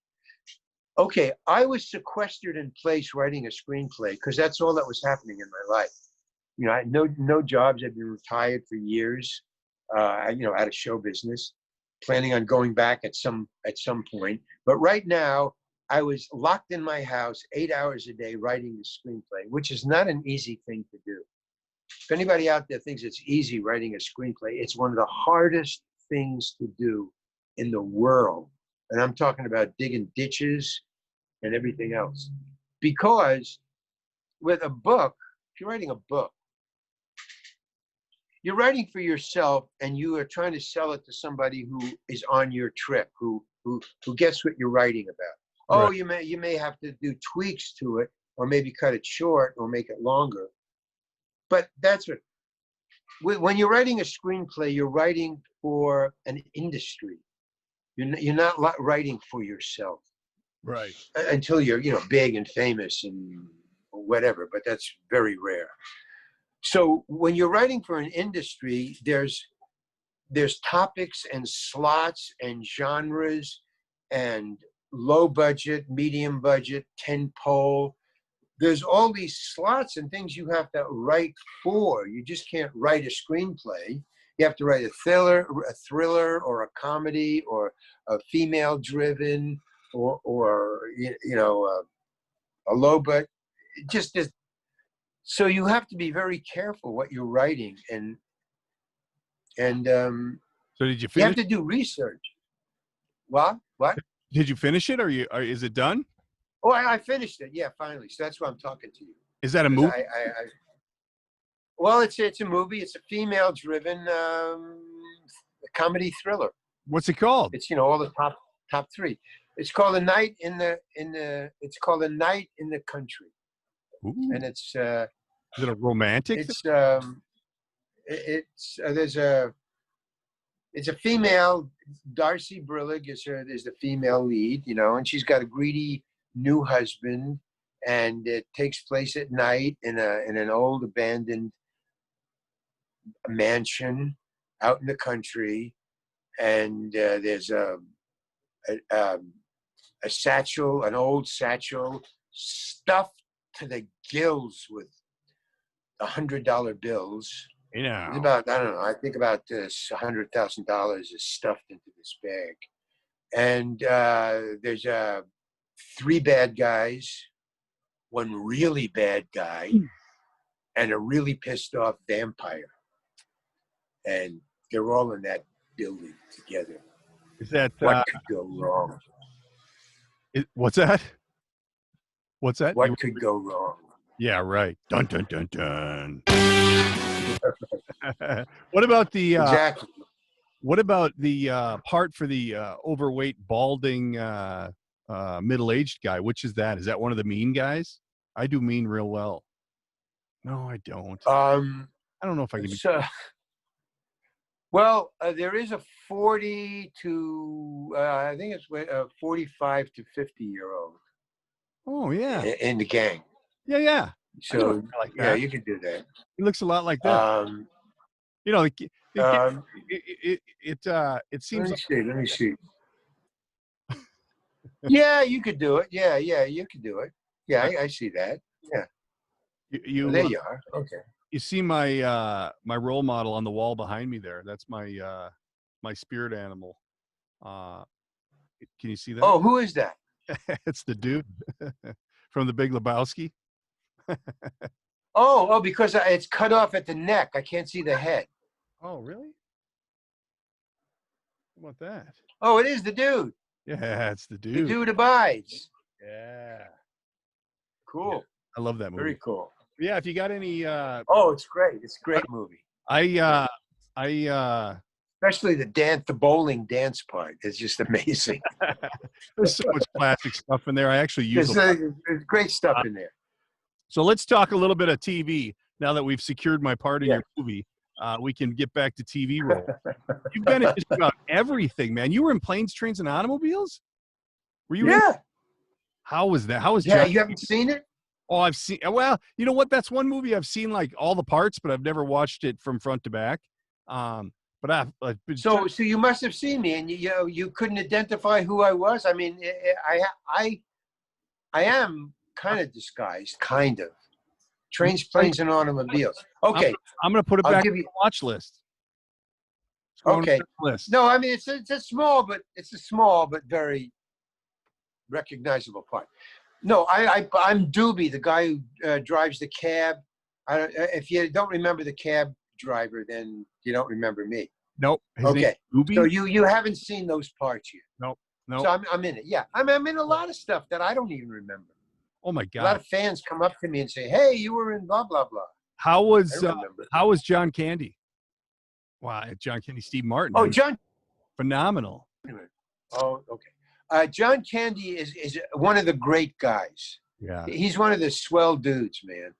Okay, I was sequestered in place writing a screenplay because that's all that was happening in my life. I had no jobs. I'd been retired for years. Out of show business, planning on going back at some point. But right now, I was locked in my house 8 hours a day writing the screenplay, which is not an easy thing to do. If anybody out there thinks it's easy writing a screenplay, it's one of the hardest things to do in the world. And I'm talking about digging ditches and everything else. Because with a book, if you're writing a book, you're writing for yourself and you are trying to sell it to somebody who is on your trip, who gets what you're writing about. Oh, Right. you may have to do tweaks to it or maybe cut it short or make it longer. But that's when you're writing a screenplay, you're writing for an industry. You're not writing for yourself Right. until you're big and famous and whatever, but that's very rare. So when you're writing for an industry, there's topics and slots and genres and low budget, medium budget, 10 pole. There's all these slots and things you have to write for. You just can't write a screenplay. You have to write a thriller or a comedy or a female driven or a low budget. Just as, so you have to be very careful what you're writing and So did you you have finish? to do research. What? Did you finish it? Is it done? Oh, I finished it. Yeah, finally. So that's why I'm talking to you. Is that a Because movie? well, it's a movie. It's a female-driven comedy thriller. What's it called? It's all the top three. It's called A Night in the It's called A Night in the Country, Ooh. and it's Is it a romantic thing? it's a female. Darcy Brillig is the female lead, and she's got a greedy new husband, and it takes place at night in an old abandoned mansion out in the country, and there's a satchel, an old satchel stuffed to the gills with $100 bills. You know, It's about, I don't know, I think about $100,000 is stuffed into this bag. And there's 3 bad guys, 1 really bad guy, and a really pissed off vampire. And they're all in that building together. is that What could go wrong? what's that? What's that? What could go wrong? Yeah, right. Dun dun dun dun. What about the Exactly. what about the part for the overweight, balding, middle-aged guy? Which is that? Is that one of the mean guys? I do mean real well. No, I don't. I don't know if I can. Well, there is a 40 to I think it's 45 to 50-year-old. Oh yeah, In the gang. yeah. So like yeah, that. you could do that. He looks a lot like that. You know, it seems. Let me see. Yeah, you could do it. Yeah, you could do it. Yeah, I see that. Yeah. You There you are. Okay. You see my my role model on the wall behind me there. That's my my spirit animal. Can you see that? Oh, who is that? It's the dude from The Big Lebowski. Oh, because it's cut off at the neck. I can't see the head. Oh, really? How about that? Oh, it is the dude. Yeah, it's the The dude. dude abides. Yeah. Cool. Yeah, I love that movie. Very cool. Yeah, if you got any Oh, it's great. It's a great movie. I Especially the bowling dance part is just amazing. there's so much classic stuff in there. I actually use There's great stuff in there. So let's talk a little bit of TV. Now that we've secured my part in Yeah. your movie, we can get back to TV role. You've been in just about everything, man. You were in Planes, Trains, and Automobiles? Were you in? Yeah. How was that? How was Yeah, John? you haven't seen it? Oh, I've seen. Well, you know what? That's one movie I've seen like all the parts, but I've never watched it from front to back. But I've been So you must have seen me, and you couldn't identify who I was. I mean, I am kind of disguised, kind of. Trains, Planes, and Automobiles. Okay, I'm going to put it I'll back give on you- the watch list. It's going Okay. to the list. No, I mean it's a small but very recognizable part. No, I'm Doobie, the guy who drives the cab. If you don't remember the cab driver, then you don't remember me. Nope. His Okay, name's Ruby? so you haven't seen those parts yet. Nope. So I'm in it. Yeah, I'm in a lot of stuff that I don't even remember. Oh my A lot God. of fans come up to me and say, "Hey, you were in blah blah blah." How was I remember. John Candy? Wow, John Candy, Steve Martin. Oh, I mean, John. phenomenal. Oh, okay. John Candy is one of the great guys. Yeah. He's one of the swell dudes, man.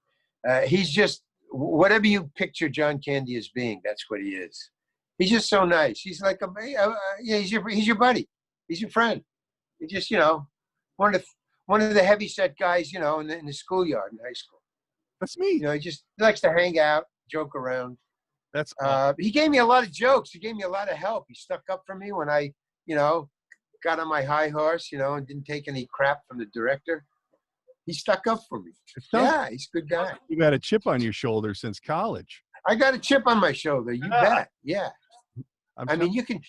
He's just whatever you picture John Candy as being. That's what he is. He's just so nice. He's like yeah. He's your buddy. He's your friend. He's just one of the heavyset guys in the schoolyard in high school. That's me. He just likes to hang out, joke around. That's He gave me a lot of jokes. He gave me a lot of help. He stuck up for me when I, got on my high horse, and didn't take any crap from the director. He stuck up for me. Yeah, he's a good guy. You've had a chip on your shoulder since college. I got a chip on my shoulder. You bet. Yeah. I mean, you can.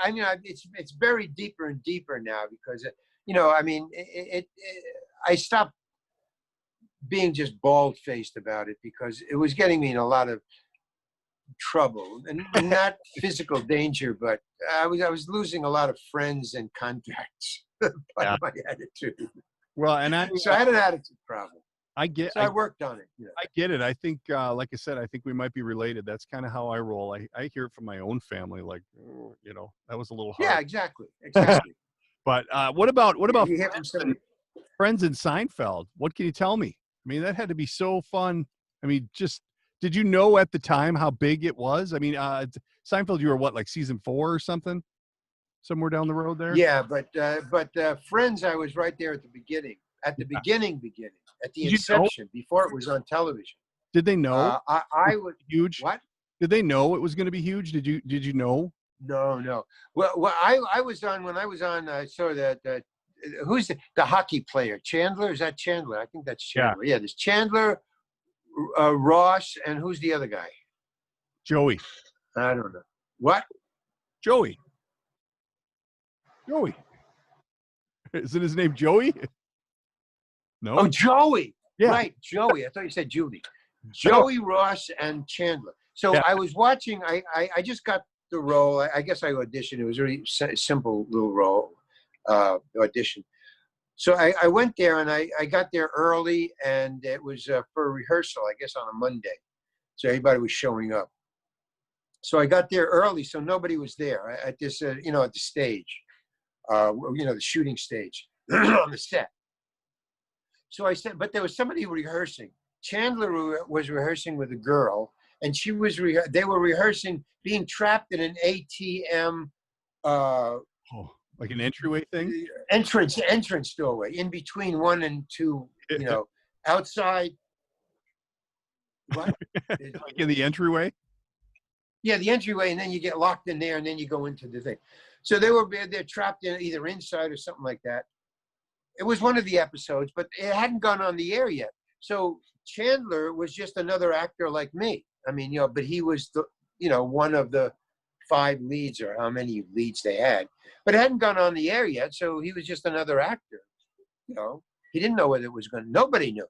I mean, it's buried deeper and deeper now because I stopped being just bald-faced about it because it was getting me in a lot of trouble, and not physical danger, but I was losing a lot of friends and contacts by my attitude. Well, So I had an attitude problem. So I worked on it. I get it. I think, like I said, I think we might be related. That's kind of how I roll. I hear it from my own family, like, that was a little hard. Yeah, exactly. But what about You hear from somebody. Friends in Seinfeld? What can you tell me? I mean, that had to be so fun. I mean, did you know at the time how big it was? I mean, Seinfeld, you were what, like season 4 or something? Somewhere down the road there? Yeah, but Friends, I was right there at the beginning. At the beginning, at the inception, before it was on television. Did they know? I was huge. What? Did they know it was going to be huge? Did you know? No. Well, I was on when I was on. I saw that. Who's the hockey player? Chandler? Is that Chandler? I think that's Chandler. Yeah, there's Chandler, Ross, and who's the other guy? Joey. I don't know. What? Joey. Isn't his name Joey? No. Oh, Joey. Yeah. Right, Joey. I thought you said Judy. Joey, Ross, and Chandler. So Yeah. I was watching. I just got the role. I guess I auditioned. It was a really simple little role audition. So I went there, and I got there early, and it was for a rehearsal, I guess, on a Monday. So everybody was showing up. So I got there early, so nobody was there at this, at the stage, the shooting stage on the set. So I said, but there was somebody rehearsing. Chandler was rehearsing with a girl, and she was they were rehearsing being trapped in an ATM. Like an entryway thing? Entrance doorway in between 1 and 2, outside. What? Like in the entryway? Yeah, the entryway, and then you get locked in there, and then you go into the thing. So they're trapped in either inside or something like that. It was one of the episodes, but it hadn't gone on the air yet. So Chandler was just another actor like me. I mean, but he was one of the 5 leads, or how many leads they had, but it hadn't gone on the air yet. So he was just another actor. He didn't know whether it was going to, nobody knew.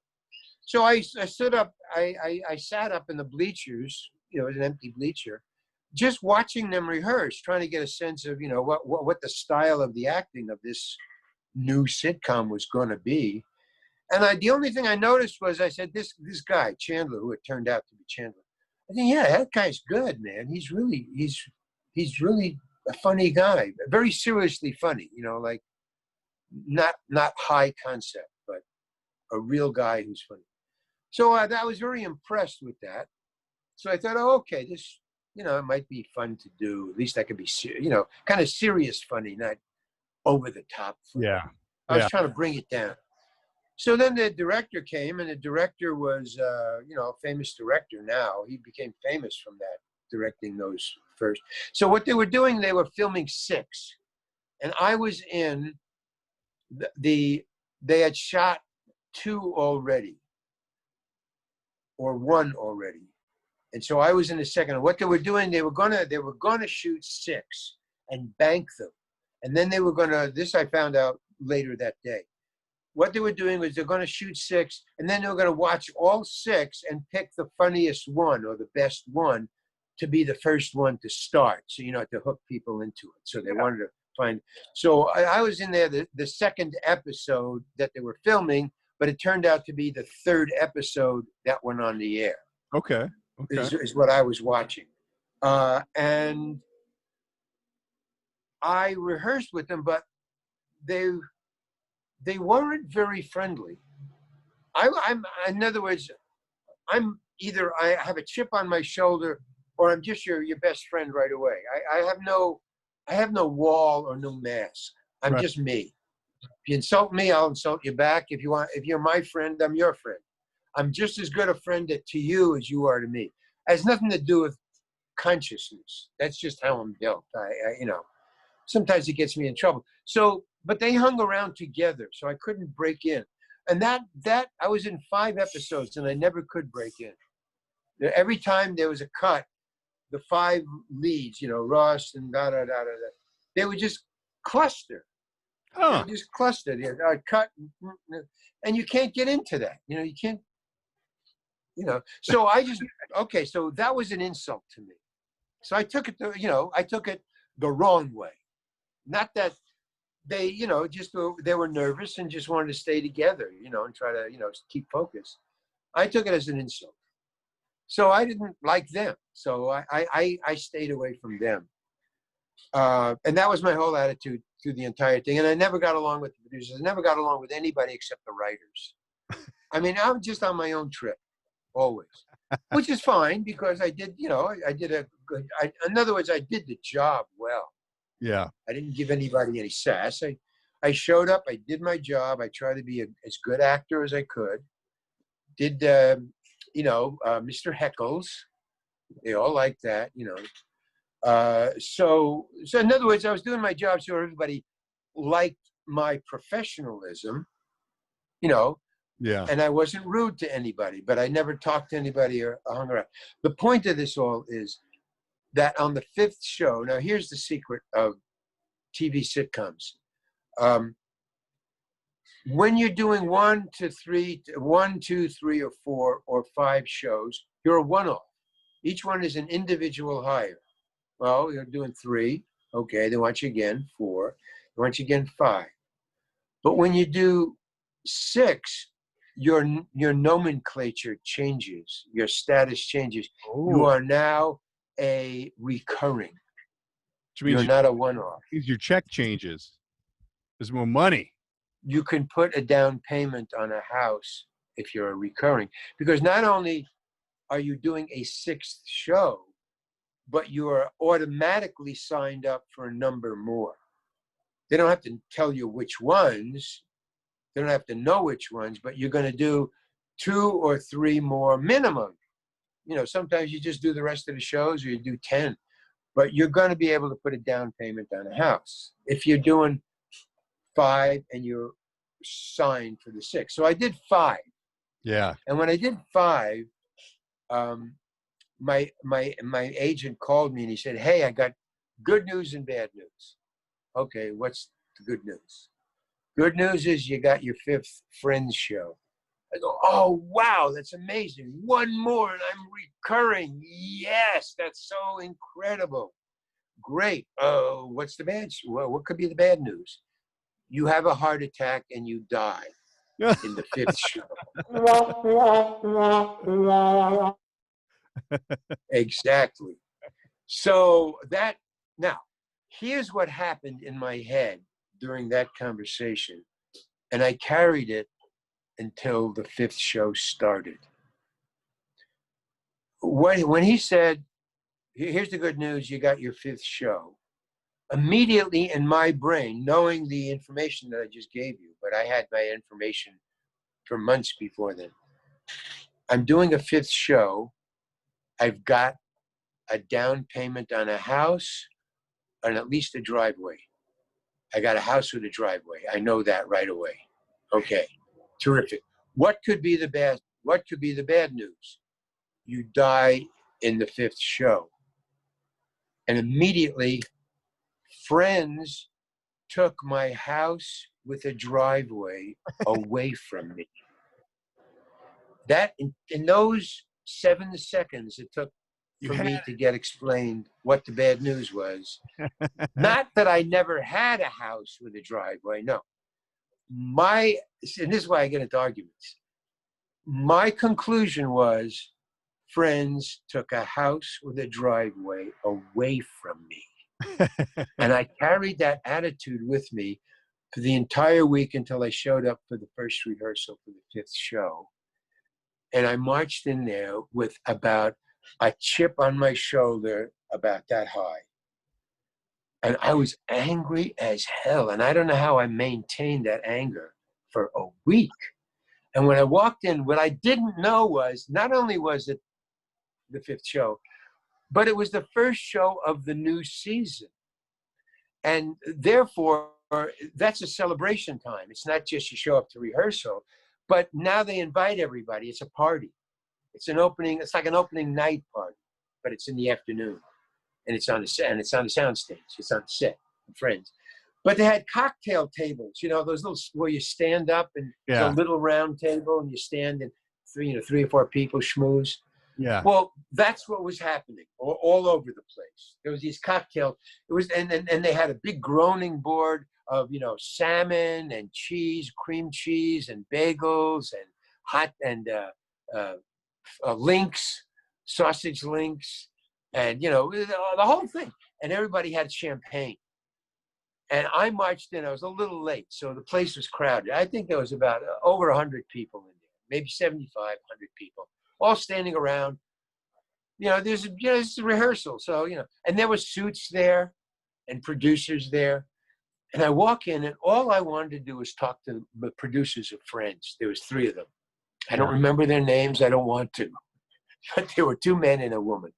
So I stood up, I sat up in the bleachers, it was an empty bleacher, just watching them rehearse, trying to get a sense of, what the style of the acting of this new sitcom was going to be. And the only thing I noticed was, I said, this guy, Chandler, who it turned out to be Chandler, I think, yeah, that guy's good, man. He's really a funny guy, very seriously funny, like not high concept, but a real guy who's funny. So I was very impressed with that. So I thought, oh, okay, this, it might be fun to do. At least I could be, kind of serious funny, not over the top funny. Yeah. I was trying to bring it down. So then the director came, and the director was, a famous director now. He became famous from that, directing those first. So what they were doing, they were filming 6. And I was in they had shot 2 already, or 1 already. And so I was in the second. And what they were doing, they were gonna shoot 6 and bank them. And then they were gonna, this I found out later that day. What they were doing was they're going to shoot 6, and then they were going to watch all 6 and pick the funniest one or the best one to be the first one to start. So, to hook people into it. So they wanted to find. So I was in there the second episode that they were filming, but it turned out to be the 3rd episode that went on the air. Okay. Is what I was watching. And I rehearsed with them, but they weren't very friendly. I'm in other words, I'm either I have a chip on my shoulder, or I'm just your best friend right away. I have no wall or no mask. I'm just me. If you insult me, I'll insult you back. If you're my friend, I'm your friend. I'm just as good a friend to you as you are to me. It has nothing to do with consciousness. That's just how I'm built. Sometimes it gets me in trouble. So, but they hung around together, so I couldn't break in. And that I was in 5 episodes, and I never could break in. Every time there was a cut, the 5 leads, Ross and they would just cluster. Huh. They just clustered. I'd cut, and you can't get into that. You can't. So I just So that was an insult to me. So I took it. I took it the wrong way. Not that they, they were nervous and just wanted to stay together, and try to, keep focus. I took it as an insult. So I didn't like them. So I stayed away from them. And that was my whole attitude through the entire thing. And I never got along with the producers. I never got along with anybody except the writers. I mean, I'm just on my own trip, always, which is fine because I did, I did a good, in other words, I did the job well. Yeah. I didn't give anybody any sass. I showed up. I did my job. I tried to be as good actor as I could. Did, Mr. Heckles. They all liked that, So in other words, I was doing my job so everybody liked my professionalism, you know, Yeah. and I wasn't rude to anybody, but I never talked to anybody or hung around. The point of this all is that on the fifth show, now here's the secret of TV sitcoms. When you're doing 1 to 3, 1, 2, 3, or 4 or 5 shows, you're a one-off. Each one is an individual hire. Well, you're doing 3. Okay, they want you again, 4. They want you again, 5. But when you do 6, your nomenclature changes. Your status changes. Oh. You are now a recurring. Which means You're not a one-off. means your check changes. There's more money. You can put a down payment on a house if you're a recurring, because not only are you doing a 6th show, but you are automatically signed up for a number more. They don't have to tell you which ones. They don't have to know which ones, but you're going to do 2 or 3 more minimum. You know, sometimes you just do the rest of the shows or you do 10, but you're going to be able to put a down payment on a house if you're doing 5 and you're signed for the 6. So I did 5. Yeah. And when I did 5, my agent called me and he said, "Hey, I got good news and bad news." Okay, what's the good news? Good news is you got your 5th Friends show. I go, "Oh, wow, that's amazing. 1 more and I'm recurring. Yes, that's so incredible. Great. What's the bad? Well, what could be the bad news? You have a heart attack and you die in the 5th show." Exactly. So now, here's what happened in my head during that conversation. And I carried it until the 5th show started. When he said, "Here's the good news, you got your 5th show," immediately in my brain, knowing the information that I just gave you, but I had my information for months before then. I'm doing a 5th show. I've got a down payment on a house and at least a driveway. I got a house with a driveway. I know that right away. Okay, terrific. What could be the bad? What could be the bad news? You die in the 5th show. And immediately, Friends took my house with a driveway away from me. That in those 7 seconds it took for me to get explained what the bad news was. Not that I never had a house with a driveway, no. And this is why I get into arguments. My conclusion was Friends took a house with a driveway away from me. And I carried that attitude with me for the entire week until I showed up for the first rehearsal for the 5th show. And I marched in there with about a chip on my shoulder about that high. And I was angry as hell. And I don't know how I maintained that anger for a week. And when I walked in, what I didn't know was, not only was it the 5th show, but it was the first show of the new season. And therefore, that's a celebration time. It's not just you show up to rehearsal, but now they invite everybody. It's a party. It's like an opening night party, but it's in the afternoon. And it's on the set, and it's on the soundstage. It's on the set, Friends. But they had cocktail tables, those little where you stand up and it's a little round table and you stand and 3 or 4 people schmooze. Yeah. Well, that's what was happening all over the place. There was these cocktails. It was, and they had a big groaning board of salmon and cheese, cream cheese and bagels and hot and links, sausage links, and the whole thing. And everybody had champagne. And I marched in. I was a little late, so the place was crowded. I think there was about over 100 people in there, maybe 7,500 people, all standing around. There's a rehearsal, so and there was suits there, and producers there. And I walk in, and all I wanted to do was talk to the producers of Friends. There was 3 of them. I don't remember their names. I don't want to, but there were 2 men and a woman.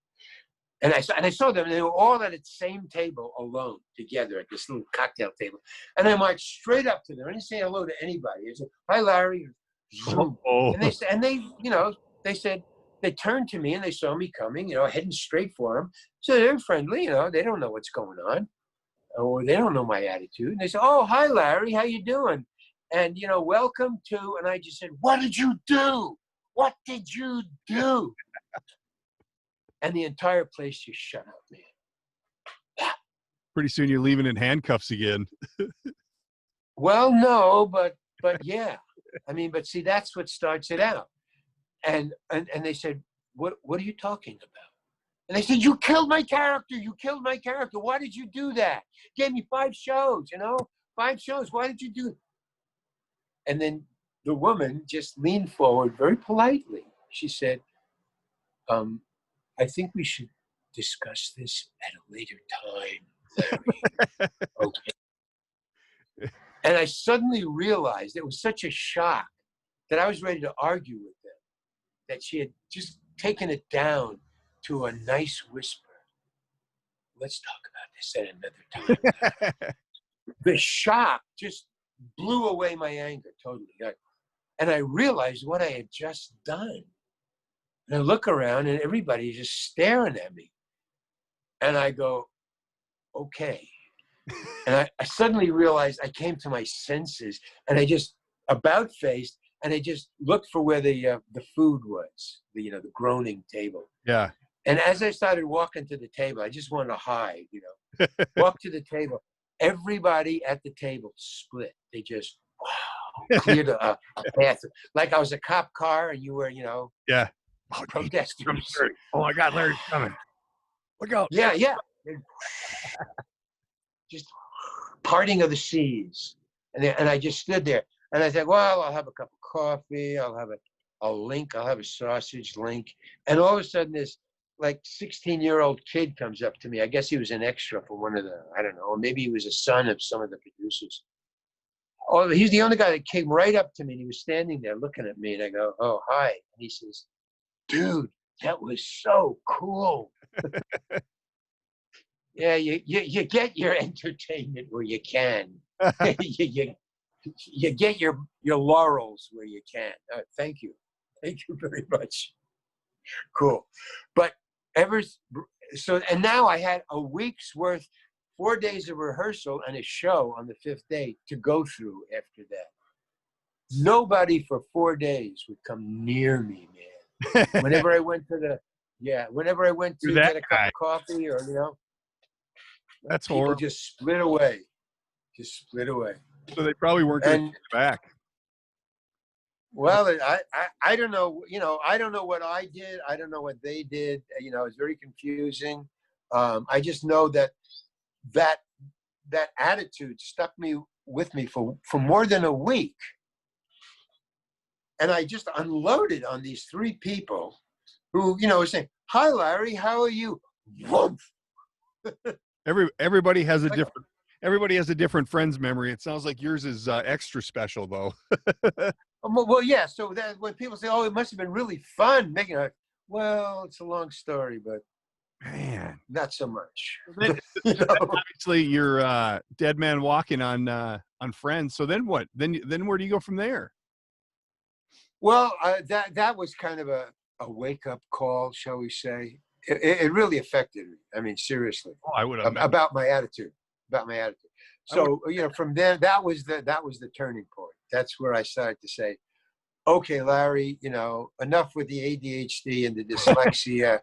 And I saw them, and they were all at the same table alone together at this little cocktail table. And I marched straight up to them. I didn't say hello to anybody. I said, "Hi, Larry." Zoom. Oh. And they said, they turned to me and they saw me coming, heading straight for them. So they're friendly, they don't know what's going on, or they don't know my attitude. And they said, "Oh, hi, Larry, how you doing? And, welcome to," and I just said, "What did you do? What did you do?" And the entire place just shut up, man. Pretty soon you're leaving in handcuffs again. Well, no, but yeah. I mean, but see, that's what starts it out. And they said, what are you talking about? And they said, "You killed my character. You killed my character. Why did you do that? Gave me 5 shows, 5 shows. Why did you do it?" And then the woman just leaned forward very politely. She said, "I think we should discuss this at a later time, Larry." Okay. And I suddenly realized it was such a shock that I was ready to argue with them, that she had just taken it down to a nice whisper. "Let's talk about this at another time." The shock just blew away my anger totally. And I realized what I had just done. And I look around and everybody's just staring at me. And I go, okay. And I suddenly realized I came to my senses, and I just about faced, and I just looked for where the food was, the groaning table. Yeah. And as I started walking to the table, I just wanted to hide, walk to the table. Everybody at the table split. They just, cleared a path. Like I was a cop car and you were, Yeah. protesters. Oh my God, Larry's coming. Look out. Yeah. Just parting of the seas. And I just stood there. And I said, well, I'll have a cup of coffee. I'll have I'll have a sausage link. And all of a sudden this 16-year-old kid comes up to me. I guess he was an extra for one of the, I don't know, or maybe he was a son of some of the producers. Oh, he's the only guy that came right up to me. And he was standing there looking at me. And I go, "Oh, hi." And he says, "Dude, that was so cool." Yeah, you get your entertainment where you can. you get your laurels where you can. Thank you very much. Cool. But and now I had a week's worth, 4 days of rehearsal and a show on the 5th day to go through after that. Nobody for 4 days would come near me, man. Whenever I went to get a cup of coffee or, That's people horrible. just split away. So they probably weren't going to get back. Well, I don't know, I don't know what I did. I don't know what they did. It's very confusing. I just know that attitude stuck with me for more than a week. And I just unloaded on these 3 people who, were saying, "Hi, Larry, how are you?" Woof. Everybody has a different friend's memory. It sounds like yours is extra special, though. Well, yeah. So that when people say, "Oh, it must have been really fun," well, it's a long story, but man, not so much. Obviously, you're Dead Man Walking on Friends. So then what? Then where do you go from there? Well, that was kind of a wake up call, shall we say? It really affected me. I mean, seriously. Oh, I would have about my attitude. So from then, that was the turning point. That's where I started to say, "Okay, Larry, enough with the ADHD and the dyslexia.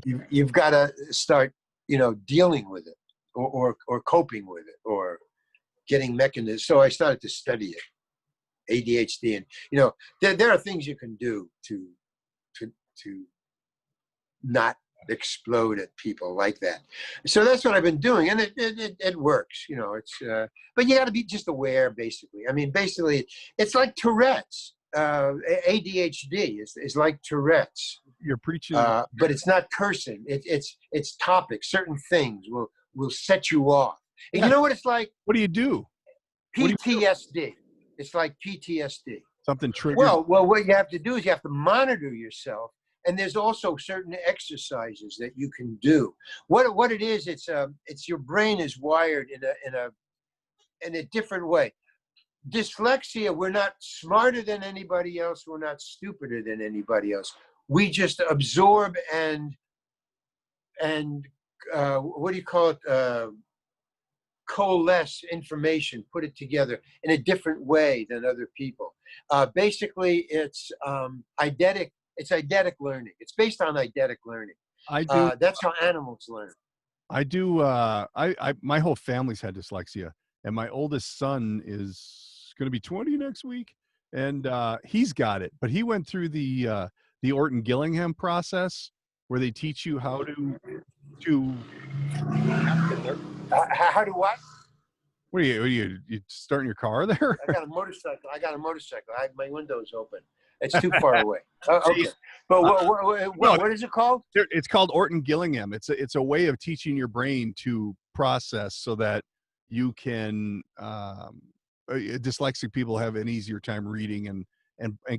You've got to start, dealing with it, or coping with it, or getting mechanisms." So I started to study it, ADHD, and there are things you can do to not explode at people like that. So that's what I've been doing, and it works. It's but you got to be just aware. Basically, I mean, it's like Tourette's. ADHD is like Tourette's. You're preaching, but it's not cursing. It's topics. Certain things will set you off. And you know what it's like? What do you do? PTSD. It's like PTSD. Something triggered. Well, what you have to do is you have to monitor yourself and there's also certain exercises that you can do. What it is, it's your brain is wired in a different way. Dyslexia, we're not smarter than anybody else. We're not stupider than anybody else. We just absorb and what do you call it? Coalesce information, put it together in a different way than other people. Basically, it's eidetic. It's eidetic learning. It's based on eidetic learning. I do. That's how animals learn. I do. My whole family's had dyslexia, and my oldest son is going to be 20 next week, and he's got it. But he went through the Orton Gillingham process, where they teach you how to. How do what? What are you starting your car there? I got a motorcycle. My window's open. It's too far away. Okay. But what is it called? It's called Orton Gillingham. It's a way of teaching your brain to process so that you can dyslexic people have an easier time reading and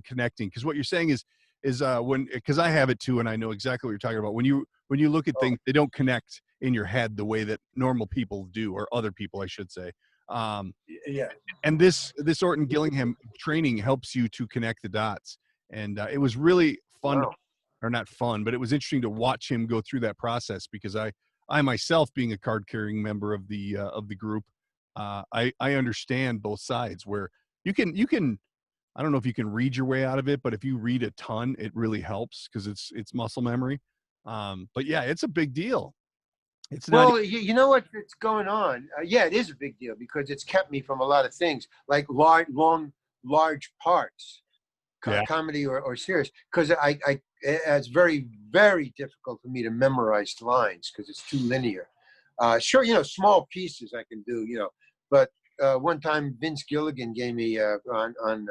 connecting. Because what you're saying is because I have it too, and I know exactly what you're talking about. When you look at things, they don't connect in your head the way that normal people do, or other people, I should say. Yeah. And this Orton Gillingham training helps you to connect the dots. And it was really fun, or not fun, but it was interesting to watch him go through that process, because I myself, being a card-carrying member of the group, I understand both sides, where you can. I don't know if you can read your way out of it, but if you read a ton, it really helps, because it's muscle memory. But yeah, it's a big deal. It's well, you know what's going on? Yeah, it is a big deal, because it's kept me from a lot of things, like large parts, comedy or serious, because it's very, very difficult for me to memorize lines, because it's too linear. Sure, small pieces I can do, but one time Vince Gilligan gave me on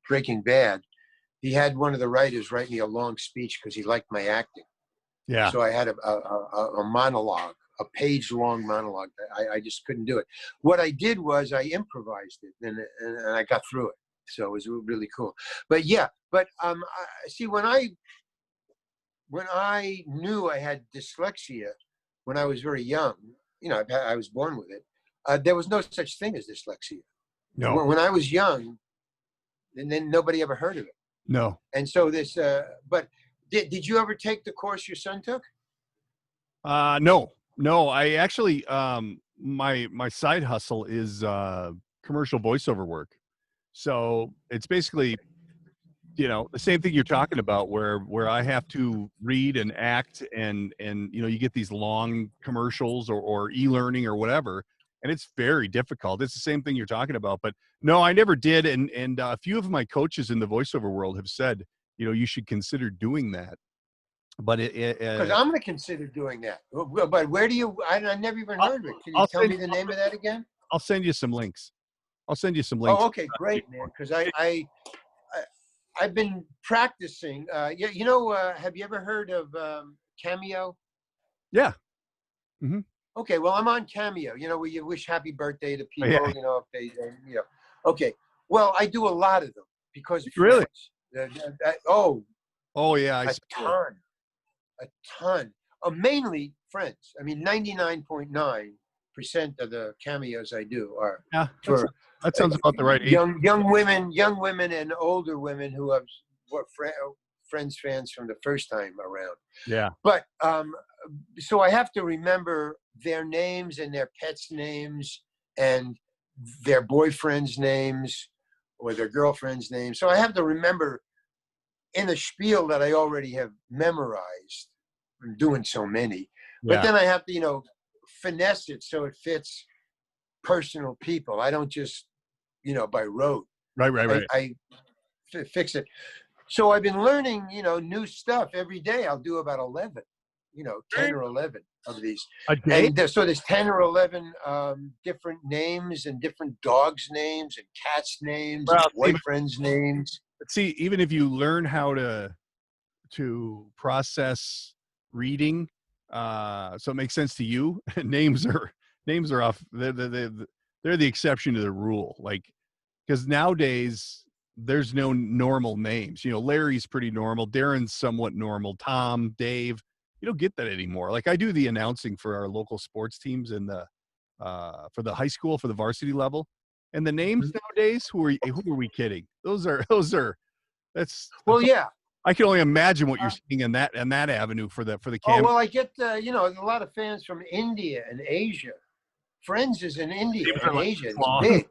Breaking Bad, he had one of the writers write me a long speech because he liked my acting. Yeah. So I had a monologue, a page-long monologue. I just couldn't do it. What I did was I improvised it, and I got through it. So it was really cool. But yeah, see, when I knew I had dyslexia when I was very young, I was born with it. There was no such thing as dyslexia. No. When I was young, and then nobody ever heard of it. No. And so this, but did you ever take the course your son took? No. I actually, my side hustle is commercial voiceover work. So it's basically, the same thing you're talking about, where I have to read and act, and you get these long commercials or e-learning or whatever, and it's very difficult. It's the same thing you're talking about. But no, I never did. And a few of my coaches in the voiceover world have said, you should consider doing that. But because I'm going to consider doing that. But where do you? I never even heard of it. Can you tell me the name of that again? I'll send you some links. Oh, okay, great, man. Because I've been practicing. Have you ever heard of Cameo? Yeah. Mm-hmm. Okay, well, I'm on Cameo. Where you wish happy birthday to people. Yeah. If they. Okay. Well, I do a lot of them because really. Oh yeah, a ton. Mainly friends. I mean, 99.9% of the cameos I do are for. That sounds about the right age. Young women, and older women who were fans from the first time around. Yeah. But so I have to remember their names and their pets' names and their boyfriends' names or their girlfriends' names. So I have to remember in a spiel that I already have memorized from doing so many. But then I have to, finesse it so it fits personal people. I don't just, by rote. Right. I fix it. So I've been learning, new stuff every day. I'll do about 11, 10 or 11 of these. A day? And so there's 10 or 11 different names and different dogs' names and cats' names and boyfriends' names. See, even if you learn how to process reading, so it makes sense to you, names are off. They're the exception to the rule. Like, because nowadays there's no normal names. You know, Larry's pretty normal. Darren's somewhat normal. Tom, Dave. You don't get that anymore. Like I do the announcing for our local sports teams in the for the high school, for the varsity level, and the names nowadays. Who are we kidding? Those are that's Well, yeah. I can only imagine what you're seeing in that avenue for the Oh, cameo. well, I get, you know, a lot of fans from India and Asia. Friends is in India and Asia. It's big.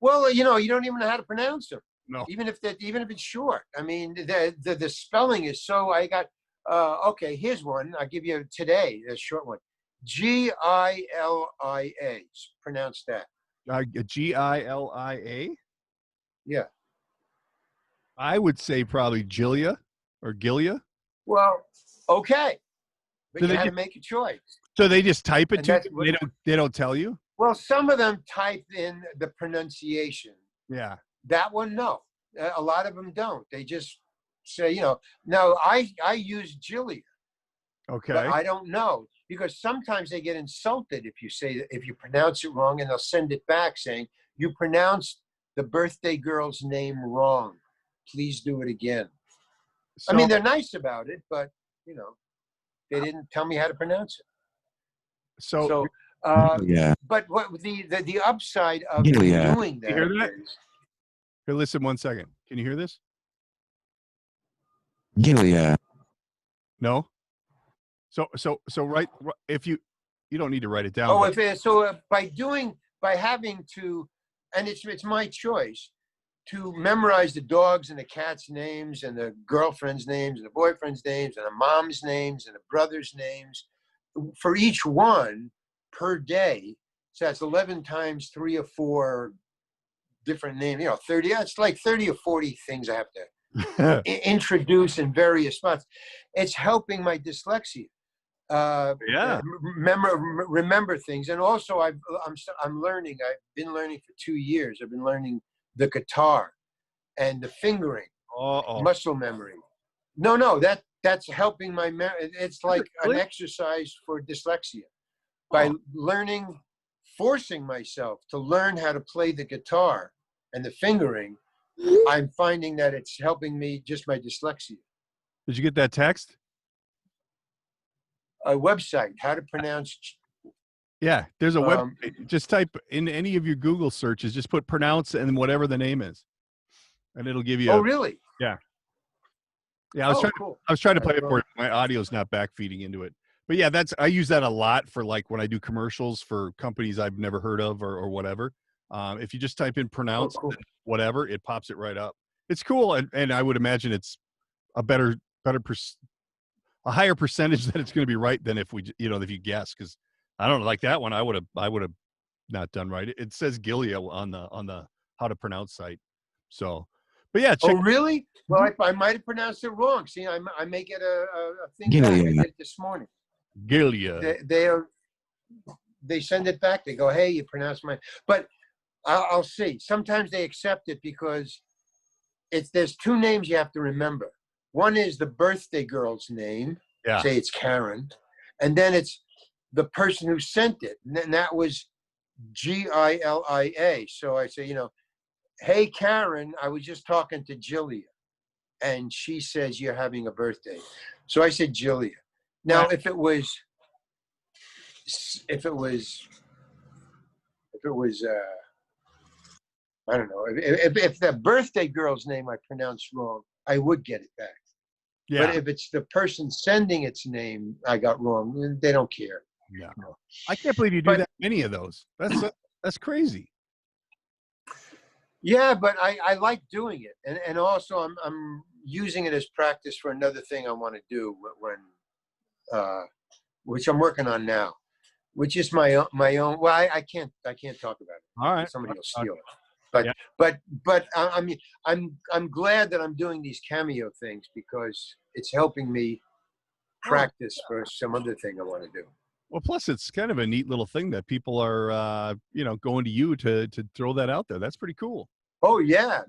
Well, you know, you don't even know how to pronounce them. No. Even if it's short. I mean, the spelling is so. I got. Okay, here's one. I'll give you today. A short one. Gilia. Pronounce that. Gilia. Yeah. I would say probably Gilia or Gilia. Well, okay, but So you had to make a choice. So they just type it And to you? They don't tell you? Well, some of them type in the pronunciation. Yeah. That one, no. A lot of them don't. They just say, you know. No, I use Gilia. Okay. But I don't know, because sometimes they get insulted if you pronounce it wrong, and they'll send it back saying you pronounced the birthday girl's name wrong. Please do it again. So, I mean, they're nice about it, but you know, they didn't tell me how to pronounce it. So yeah. But what the upside of Yeah. doing that, you hear that? is, Here, listen 1 second. Can you hear this? Gilia. No. So right. If you don't need to write it down. oh, but- by having to, and it's my choice to memorize the dogs and the cats' names and the girlfriend's names and the boyfriend's names and the mom's names and the brother's names for each one per day. So that's 11 times 3 or 4 different names. You know, 30. It's like 30 or 40 things I have to introduce in various spots. It's helping my dyslexia. Yeah. Remember things, and also I'm learning. I've been learning for 2 years. I've been learning the guitar and the fingering, muscle memory. No, that's helping my it's like an exercise for dyslexia. By learning, forcing myself to learn how to play the guitar and the fingering, I'm finding that it's helping me, just my dyslexia. Did you get that text? A website, how to pronounce. Yeah, there's a website. Just type in any of your Google searches, just put pronounce and whatever the name is, and it'll give you. Oh, really? Yeah. Yeah, I was trying to play it for you. My audio's not back feeding into it. But yeah, I use that a lot for like when I do commercials for companies I've never heard of or whatever. If you just type in pronounce whatever, it pops it right up. It's cool, and I would imagine it's a a higher percentage that it's going to be right than if if you guess, because I don't know, like that one I would have not done right. It says Gilia on the how to pronounce site. So, but yeah. Oh, really? Well, I might have pronounced it wrong. See, I may get a thing back. I did it this morning. Gilia. They send it back. They go, hey, you pronounced my. But I'll see. Sometimes they accept it because there's 2 names you have to remember. One is the birthday girl's name. Yeah. Say it's Karen, and then it's the person who sent it, and that was Gilia. So I say, hey, Karen, I was just talking to Gilia, and she says you're having a birthday. So I said Gilia. Now, if it was, I don't know, if the birthday girl's name I pronounced wrong, I would get it back. Yeah. But if it's the person sending its name I got wrong, they don't care. Yeah. No. I can't believe you do that many of those. That's crazy. Yeah, but I like doing it, and also I'm using it as practice for another thing I want to do which I'm working on now, which is my own. Well, I can't talk about it. All right, somebody will steal it. But I mean, I'm glad that I'm doing these cameo things because it's helping me practice for some other thing I want to do. Well, plus it's kind of a neat little thing that people are, going to you to throw that out there. That's pretty cool. Oh yeah.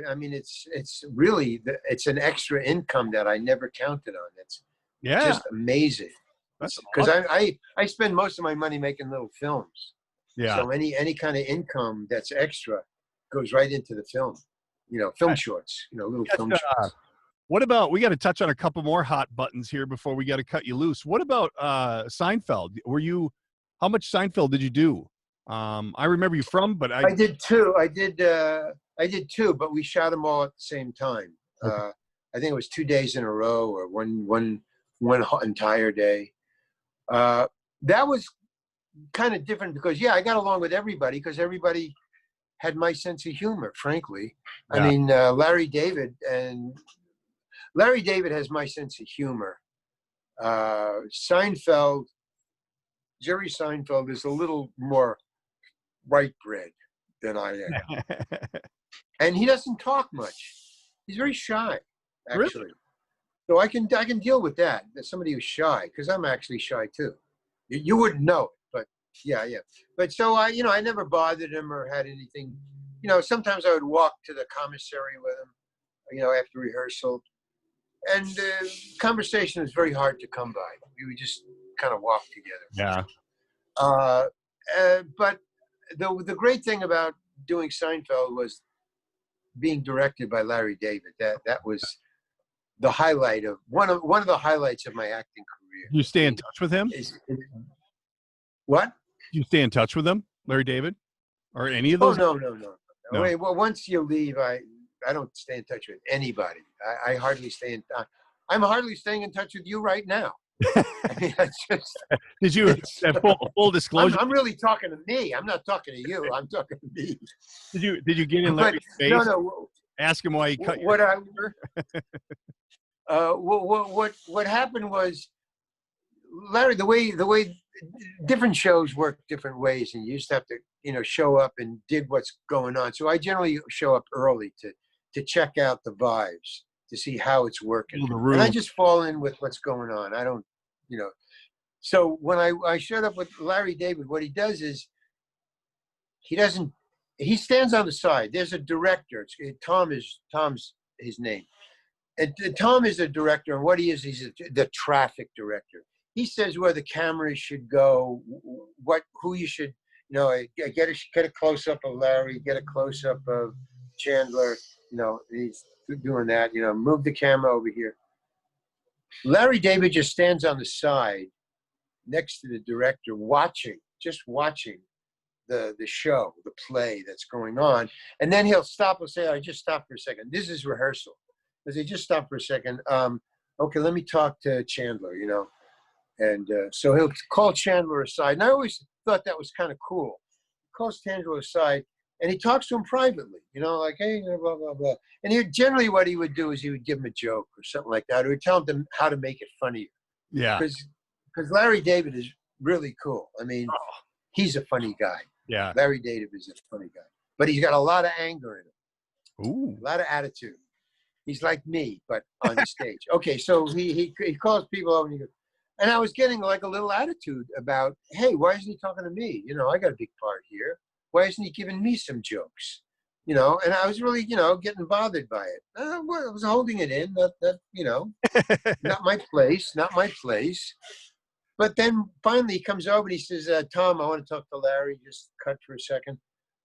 I mean, it's really it's an extra income that I never counted on. It's just amazing. Because I spend most of my money making little films. Yeah. So any kind of income that's extra, goes right into the film. Film shorts. Little film shorts. What about, we got to touch on a couple more hot buttons here before we got to cut you loose. What about Seinfeld? How much Seinfeld did you do? I remember you from, but I did two. I did two, but we shot them all at the same time. Okay. I think it was 2 days in a row, or one entire day. That was kind of different because, I got along with everybody because everybody had my sense of humor, frankly. Yeah. I mean, Larry David has my sense of humor. Jerry Seinfeld is a little more white bread than I am. And he doesn't talk much. He's very shy, actually. Really? So I can deal with that. As somebody who's shy, because I'm actually shy too. You wouldn't know it, but yeah. But so I never bothered him or had anything. Sometimes I would walk to the commissary with him, after rehearsal. And conversation is very hard to come by. We would just kind of walk together. Yeah. But the great thing about doing Seinfeld was being directed by Larry David. That was the highlight of one of the highlights of my acting career. You stay in touch with him? What? You stay in touch with him, Larry David, or any of those? Oh no. Wait, well, once you leave, I don't stay in touch with anybody. I hardly stay in touch. I'm hardly staying in touch with you right now. I mean, Did you full disclosure? I'm really talking to me. I'm not talking to you. I'm talking to me. Did you get in Larry's face? No. Ask him why he cut what what happened was, Larry, the way different shows work different ways, and you just have to show up and dig what's going on. So I generally show up early to check out the vibes, to see how it's working, and I just fall in with what's going on. I don't, So when I showed up with Larry David, what he does is he stands on the side. There's a director. Tom's his name. And Tom is a director, and what he is, he's the traffic director. He says where the cameras should go, who you should, get a close up of Larry, get a close up of Chandler. He's doing that. Move the camera over here. Larry David just stands on the side next to the director, just watching the show, the play that's going on, and then he'll stop and say, "I just stop for a second. This is rehearsal." Because he just stopped for a second. Okay, let me talk to Chandler, And so he'll call Chandler aside. And I always thought that was kind of cool. He calls Chandler aside, and he talks to him privately, like, hey, blah, blah, blah. And generally what he would do is he would give him a joke or something like that, or he'd tell him how to make it funnier. Yeah. Because Larry David is really cool. I mean, he's a funny guy. Yeah. Larry David is a funny guy. But he's got a lot of anger in him. Ooh. A lot of attitude. He's like me, but on the stage. Okay, so he calls people over, and I was getting like a little attitude about, hey, why isn't he talking to me? I got a big part here. Why isn't he giving me some jokes? And I was really, getting bothered by it. I was holding it in, not my place. But then finally he comes over and he says, Tom, I want to talk to Larry. Just cut for a second.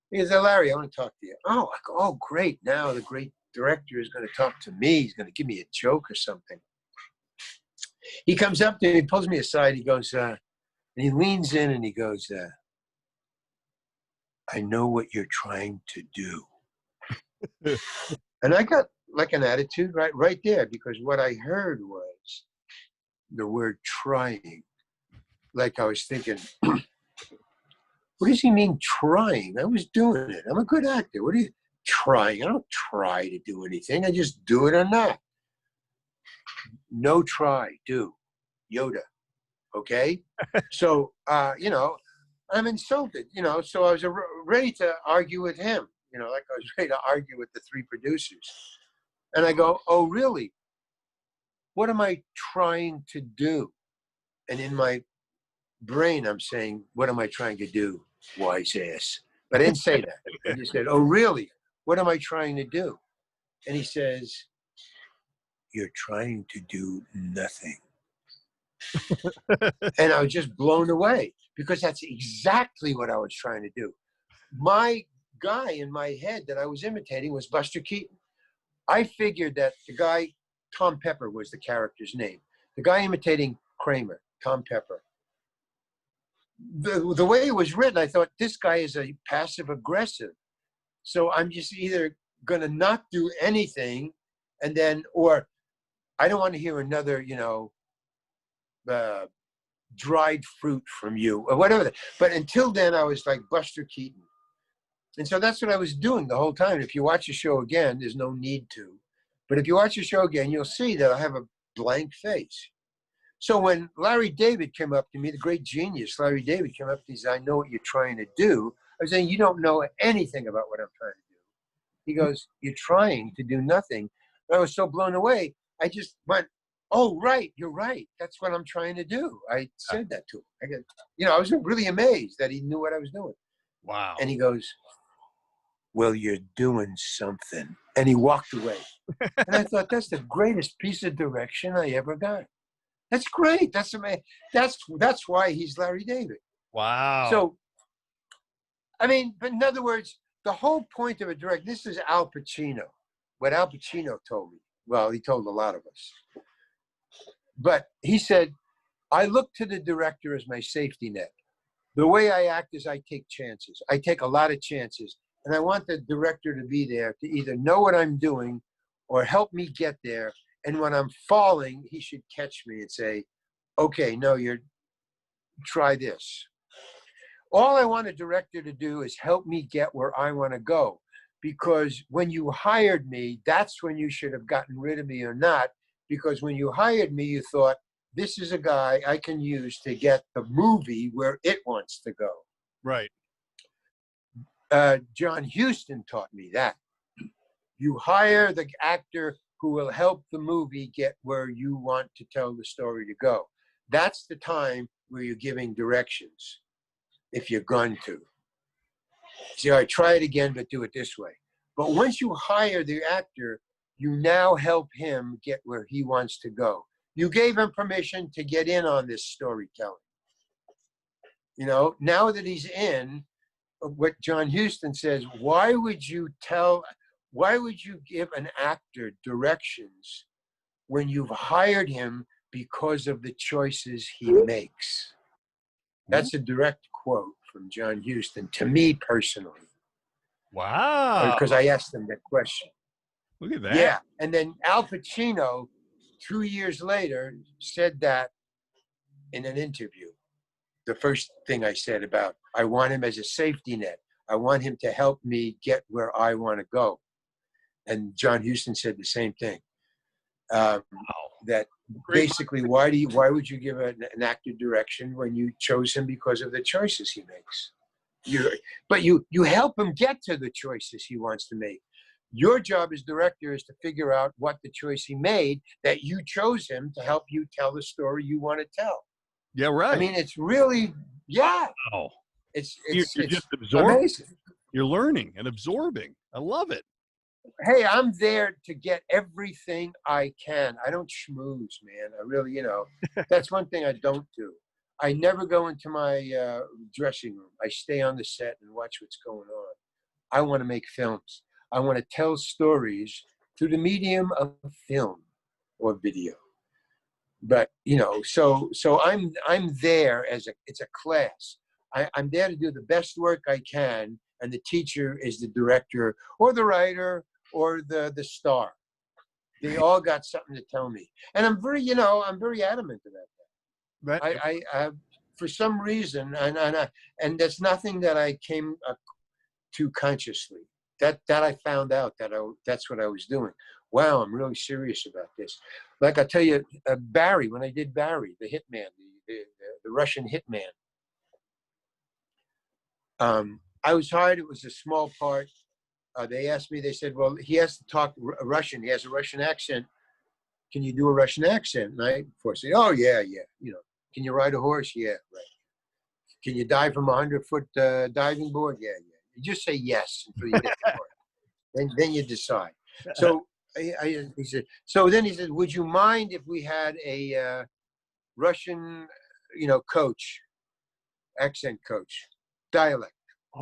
He says, Larry, I want to talk to you. Oh, I go, oh, great. Now the great director is going to talk to me. He's going to give me a joke or something. He comes up to me, he pulls me aside. He goes, and he leans in and he goes, I know what you're trying to do. And I got like an attitude right there, because what I heard was the word trying. Like I was thinking, what does he mean trying? I was doing it. I'm a good actor. What are you trying? I don't try to do anything. I just do it or not. No try, do. Yoda. Okay? So, I'm insulted, so I was ready to argue with him, like I was ready to argue with the three producers. And I go, oh, really? What am I trying to do? And in my brain, I'm saying, what am I trying to do, wise ass? But I didn't say that. I just said, oh, really? What am I trying to do? And he says, you're trying to do nothing. And I was just blown away, because that's exactly what I was trying to do. My guy in my head that I was imitating was Buster Keaton. I figured that the guy, Tom Pepper was the character's name. The guy imitating Kramer, Tom Pepper. The way it was written, I thought this guy is a passive aggressive. So I'm just either going to not do anything and then, or I don't want to hear another, dried fruit from you or whatever. But until then, I was like Buster Keaton. And so that's what I was doing the whole time. If you watch the show again, there's no need to. But if you watch the show again, you'll see that I have a blank face. So when Larry David came up to me, the great genius, Larry David came up to me and said, I know what you're trying to do. I was saying, you don't know anything about what I'm trying to do. He goes, you're trying to do nothing. I was so blown away. I just went, oh, right, you're right. That's what I'm trying to do. I said that to him. I was really amazed that he knew what I was doing. Wow. And he goes, well, you're doing something. And he walked away. And I thought, that's the greatest piece of direction I ever got. That's great. That's amazing. That's why he's Larry David. Wow. So, I mean, but in other words, the whole point of a direct, this is Al Pacino. What Al Pacino told me. Well, he told a lot of us. But he said, I look to the director as my safety net. The way I act is I take chances. I take a lot of chances. And I want the director to be there to either know what I'm doing or help me get there. And when I'm falling, he should catch me and say, okay, no, try this. All I want a director to do is help me get where I want to go. Because when you hired me, that's when you should have gotten rid of me or not. Because when you hired me, you thought, this is a guy I can use to get the movie where it wants to go. Right. John Hughes taught me that. You hire the actor who will help the movie get where you want to tell the story to go. That's the time where you're giving directions, if you're going to. See, I try it again, but do it this way. But once you hire the actor, you now help him get where he wants to go. You gave him permission to get in on this storytelling. Now that he's in, what John Hughes says, why would you give an actor directions when you've hired him because of the choices he makes? That's a direct quote from John Hughes to me personally. Wow. Because I asked him that question. Look at that. Yeah. And then Al Pacino, 2 years later, said that in an interview. The first thing I said about, I want him as a safety net. I want him to help me get where I want to go. And John Hughes said the same thing. That basically, why would you give an actor direction when you chose him because of the choices he makes? But you help him get to the choices he wants to make. Your job as director is to figure out what the choice he made that you chose him to help you tell the story you want to tell. Yeah, right. I mean, it's really, yeah. Wow. It's just absorbing. Amazing. You're learning and absorbing. I love it. Hey, I'm there to get everything I can. I don't schmooze, man. I really, that's one thing I don't do. I never go into my dressing room. I stay on the set and watch what's going on. I want to make films. I want to tell stories through the medium of film or video. But, so I'm there it's a class. I'm there to do the best work I can. And the teacher is the director or the writer or the star. They all got something to tell me. And I'm very adamant about that. I for some reason, and that's nothing that I came to consciously. That I found out that's what I was doing. Wow, I'm really serious about this. Like I tell you, Barry, when I did Barry, the hitman, the Russian hitman. I was hired. It was a small part. They asked me. They said, "Well, he has to talk Russian. He has a Russian accent. Can you do a Russian accent?" And I, of course, say, "Oh yeah. Can you ride a horse? Yeah, right. Can you dive from a 100-foot diving board? Yeah. You just say yes until you get the part. Then you decide." So he said. So then he said, "Would you mind if we had a Russian, coach, accent coach, dialect?"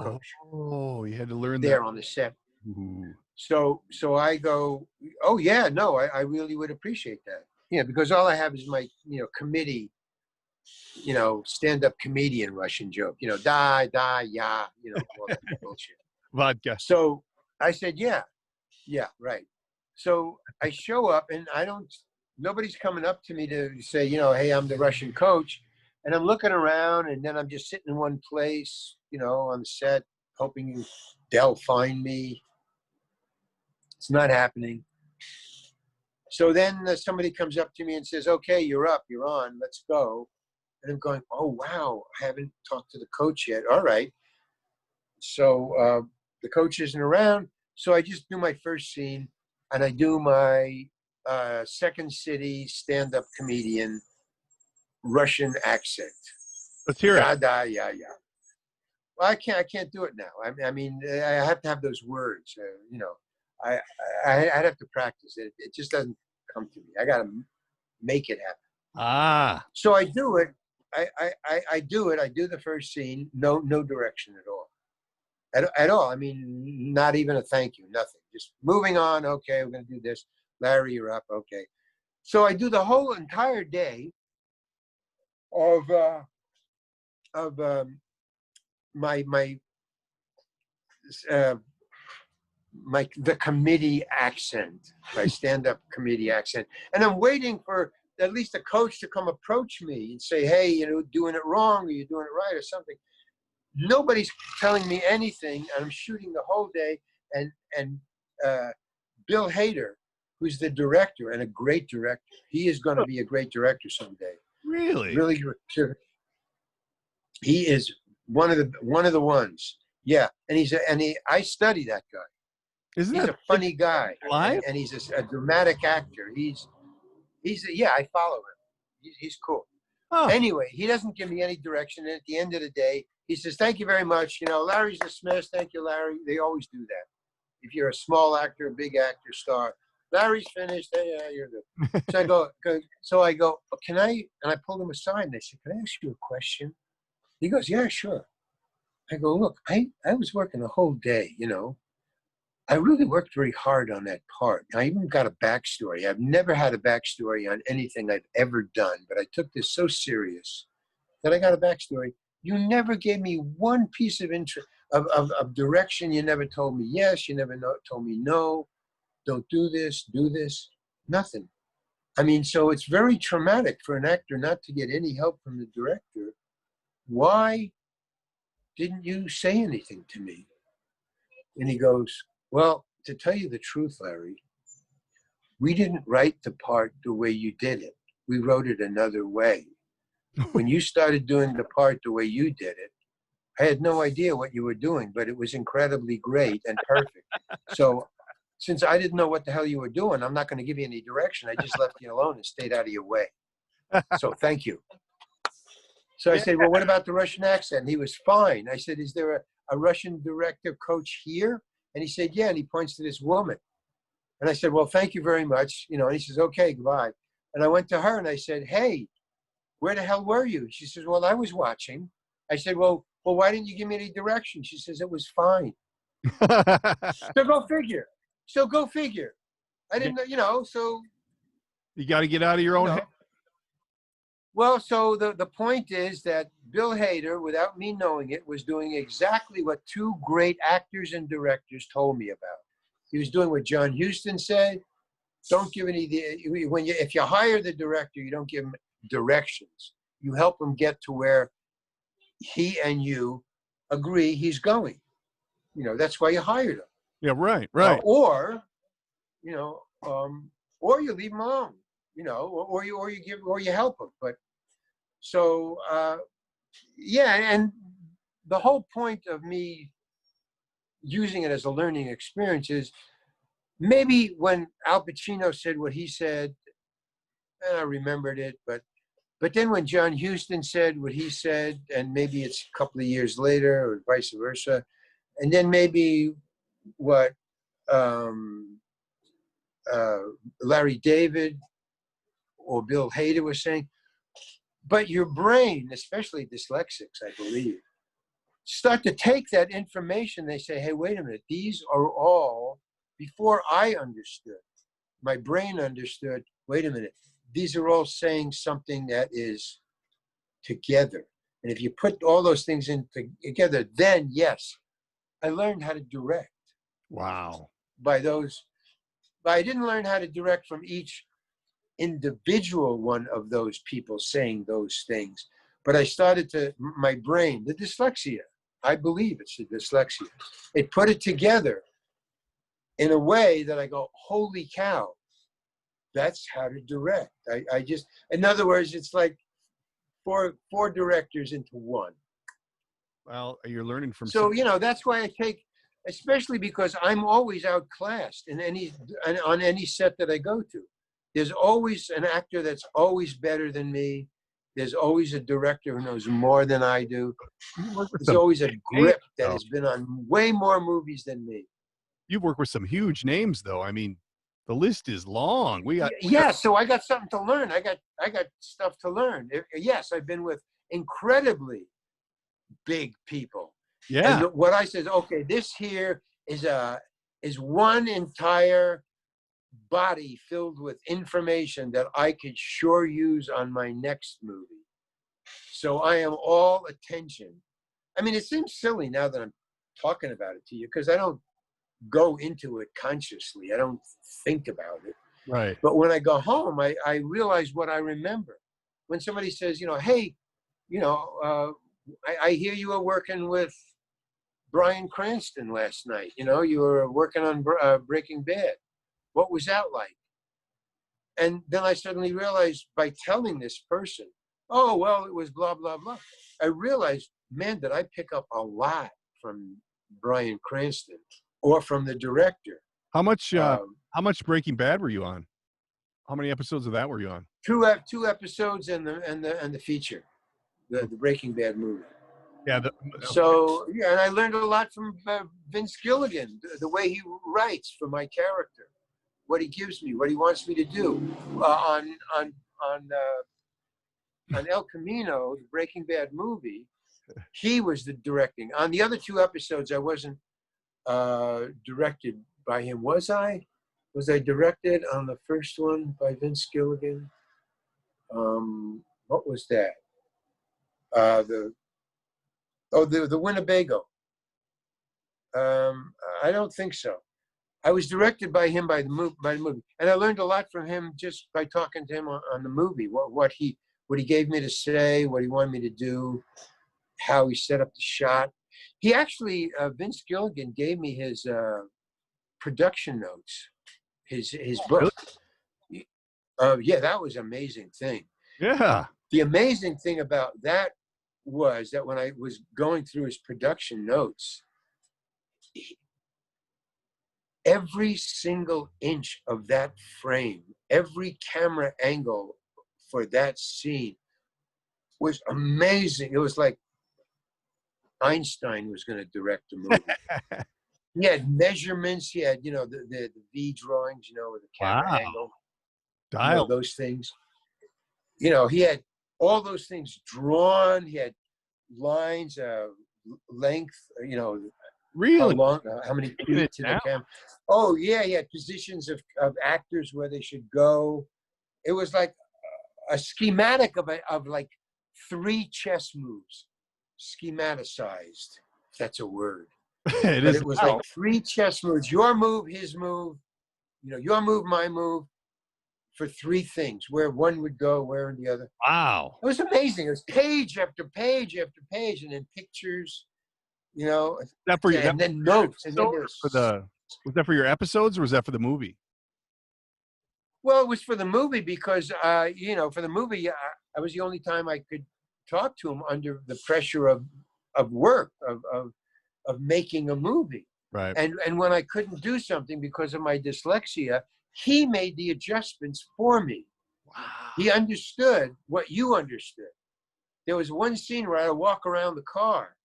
coach Oh, you had to learn there that. on the set. Ooh. So I go, oh yeah, no, I really would appreciate that. Yeah, because all I have is my, committee, stand-up comedian Russian joke, die, yeah, all that bullshit. Vodka. So I said, yeah, right. So I show up and nobody's coming up to me to say, hey, I'm the Russian coach. And I'm looking around and then I'm just sitting in one place, on the set, hoping they'll find me. It's not happening. So then somebody comes up to me and says, okay, you're up, you're on, let's go. And I'm going, oh, wow, I haven't talked to the coach yet. All right. So the coach isn't around. So I just do my first scene and I do my second city stand-up comedian Russian accent. Let's hear it. Da, yeah. Well, I can't do it now. I mean, I have to have those words, I'd have to practice it. It just doesn't come to me. I got to make it happen. Ah. So I do it. I do it. I do the first scene. No direction at all. At all. I mean, not even a thank you. Nothing. Just moving on. Okay, we're going to do this. Larry, you're up. Okay. So I do the whole entire day of the committee accent, my stand-up committee accent, and I'm waiting for at least a coach to come approach me and say, hey, doing it wrong, or you're doing it right, or something. Nobody's telling me anything, and I'm shooting the whole day. And Bill Hader, who's the director and a great director, he is going to be a great director someday. Really? Really, he is one of the ones. Yeah, and I study that guy. He's a funny guy, and he's a dramatic actor. I follow him. He's cool. Huh. Anyway, he doesn't give me any direction. And at the end of the day, he says, thank you very much. Larry's dismissed. Thank you, Larry. They always do that. If you're a small actor, a big actor, star, Larry's finished. Hey, yeah, you're good. So I go, can I? And I pulled him aside and I said, can I ask you a question? He goes, yeah, sure. I go, look, I was working the whole day, I really worked very hard on that part. I even got a backstory. I've never had a backstory on anything I've ever done, but I took this so serious that I got a backstory. You never gave me one piece of direction. You never told me yes. You never told me no. Don't do this. Nothing. I mean, so it's very traumatic for an actor not to get any help from the director. Why didn't you say anything to me? And he goes, well, to tell you the truth, Larry, we didn't write the part the way you did it. We wrote it another way. When you started doing the part the way you did it, I had no idea what you were doing, but it was incredibly great and perfect. So since I didn't know what the hell you were doing, I'm not going to give you any direction. I just left you alone and stayed out of your way. So thank you. So I said, well, what about the Russian accent? And he was fine. I said, is there a Russian director coach here? And he said, yeah. And he points to this woman. And I said, well, thank you very much. And he says, okay, goodbye. And I went to her and I said, hey, where the hell were you? She says, well, I was watching. I said, well, why didn't you give me any direction? She says, it was fine. So go figure. I didn't know, so. You got to get out of your own head. Well, so the point is that Bill Hader, without me knowing it, was doing exactly what two great actors and directors told me about. He was doing what John Hughes said. Don't give if you hire the director, you don't give him directions. You help him get to where he and you agree he's going. That's why you hired him. Yeah, right. Or you leave him alone. Or you help him. But so and the whole point of me using it as a learning experience is maybe when Al Pacino said what he said, and I remembered it, but then when John Hughes said what he said, and maybe it's a couple of years later or vice versa, and then maybe what Larry David or Bill Hader was saying, but your brain, especially dyslexics, I believe, start to take that information. They say, hey, wait a minute. These are all, before I understood, my brain understood, wait a minute. These are all saying something that is together. And if you put all those things in together, then yes, I learned how to direct. Wow. By those, but I didn't learn how to direct from each individual one of those people saying those things. But I started to, my brain, the dyslexia, I believe it's the dyslexia. It put it together in a way that I go, holy cow, that's how to direct. I just, in other words, it's like four directors into one. Well, you're learning from. So, you know, that's why I take, especially because I'm always outclassed on any set that I go to. There's always an actor that's always better than me. There's always a director who knows more than I do. There's always a grip that has been on way more movies than me. You've worked with some huge names, though. I mean, the list is long. So I got something to learn. I got stuff to learn. Yes, I've been with incredibly big people. Yeah. And what I said, okay, this here is one entire body filled with information that I could sure use on my next movie. So I am all attention. I mean, it seems silly now that I'm talking about it to you because I don't go into it consciously. I don't think about it. Right. But when I go home, I realize what I remember. When somebody says, you know, hey, you know, I hear you were working with Bryan Cranston last night. You know, you were working on Breaking Bad. What was that like? And then I suddenly realized by telling this person, oh, well, it was blah, blah, blah. I realized, man, did I pick up a lot from Bryan Cranston or from the director. How much Breaking Bad were you on? How many episodes of that were you on? Two episodes and the feature, the Breaking Bad movie. Yeah. So, yeah, and I learned a lot from Vince Gilligan, the way he writes for my character, what he gives me, what he wants me to do. On El Camino, the Breaking Bad movie, he was the directing. On the other two episodes, I wasn't directed by him. Was I? Was I directed on the first one by Vince Gilligan? What was that? The Winnebago. I don't think so. I was directed by him by the movie, and I learned a lot from him just by talking to him on the movie. What he gave me to say, what he wanted me to do, how he set up the shot. He actually, Vince Gilligan gave me his production notes, his book. Yeah, that was an amazing thing. Yeah. The amazing thing about that was that when I was going through his production notes, every single inch of that frame, every camera angle for that scene was amazing. It was like Einstein was going to direct the movie. He had measurements. He had, you know, the V drawings, you know, with the camera angle. You know, those things. You know, he had all those things drawn. He had lines, length, you know, really? How many feet to the camera. Oh, yeah, he had positions of actors where they should go. It was like a schematic of like 3 chess moves, schematicized, if that's a word. It was like 3 chess moves, your move, his move, you know, your move, my move, for 3 things, where one would go, where the other. Wow. It was amazing. It was page after page after page, and then pictures, you know, and then notes. And then was that for your episodes or was that for the movie? Well, it was for the movie because, you know, for the movie, I was the only time I could talk to him under the pressure of work, of making a movie. Right. And when I couldn't do something because of my dyslexia, he made the adjustments for me. Wow. He understood what you understood. There was one scene where I walk around the car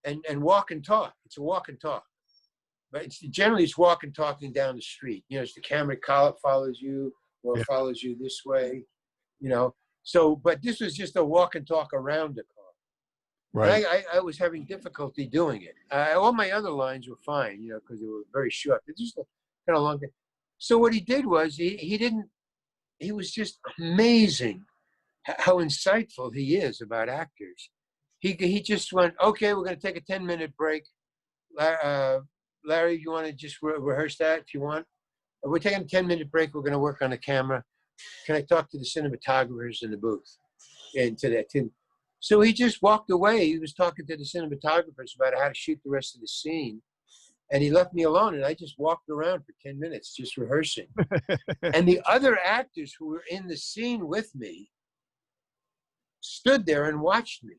and walk and talk. It's a walk and talk. But generally it's walk and talking down the street. You know, it's the camera follows you or follows you this way, you know. So, but this was just a walk and talk around the car. Right. And I was having difficulty doing it. All my other lines were fine, you know, because they were very short. It's just kind of long. So what he did was he was just amazing how insightful he is about actors. He just went, okay, we're going to take a 10-minute break. Larry, you want to just rehearse that if you want? We're taking a 10-minute break. We're going to work on the camera. Can I talk to the cinematographers in the booth? And to that, so he just walked away. He was talking to the cinematographers about how to shoot the rest of the scene. And he left me alone. And I just walked around for 10 minutes, just rehearsing. And the other actors who were in the scene with me stood there and watched me,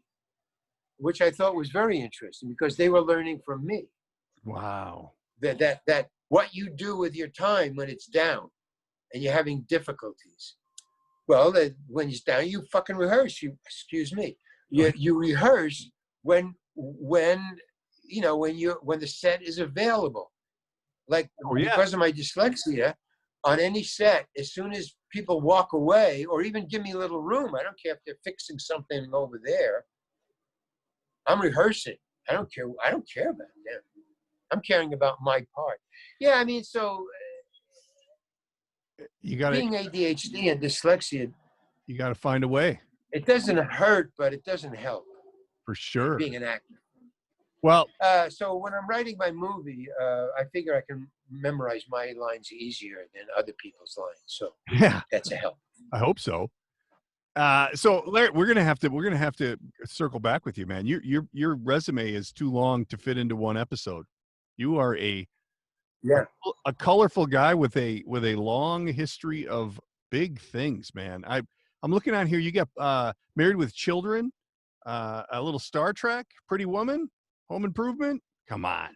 which I thought was very interesting because they were learning from me. Wow. That what you do with your time when it's down and you're having difficulties. Well, when it's down, you fucking rehearse. You rehearse when you know when the set is available. Like because of my dyslexia, on any set, as soon as people walk away or even give me a little room, I don't care if they're fixing something over there. I'm rehearsing. I don't care about them. I'm caring about my part. Yeah, I mean, so being ADHD and dyslexia, you got to find a way. It doesn't hurt, but it doesn't help. For sure. Being an actor. Well, so when I'm writing my movie, I figure I can memorize my lines easier than other people's lines. So yeah, that's a help. I hope so. So Larry, we're gonna have to circle back with you, man. Your resume is too long to fit into one episode. You are a colorful guy with a long history of big things, man. I'm looking on here. You got Married with Children, a little Star Trek, Pretty Woman, Home Improvement. Come on,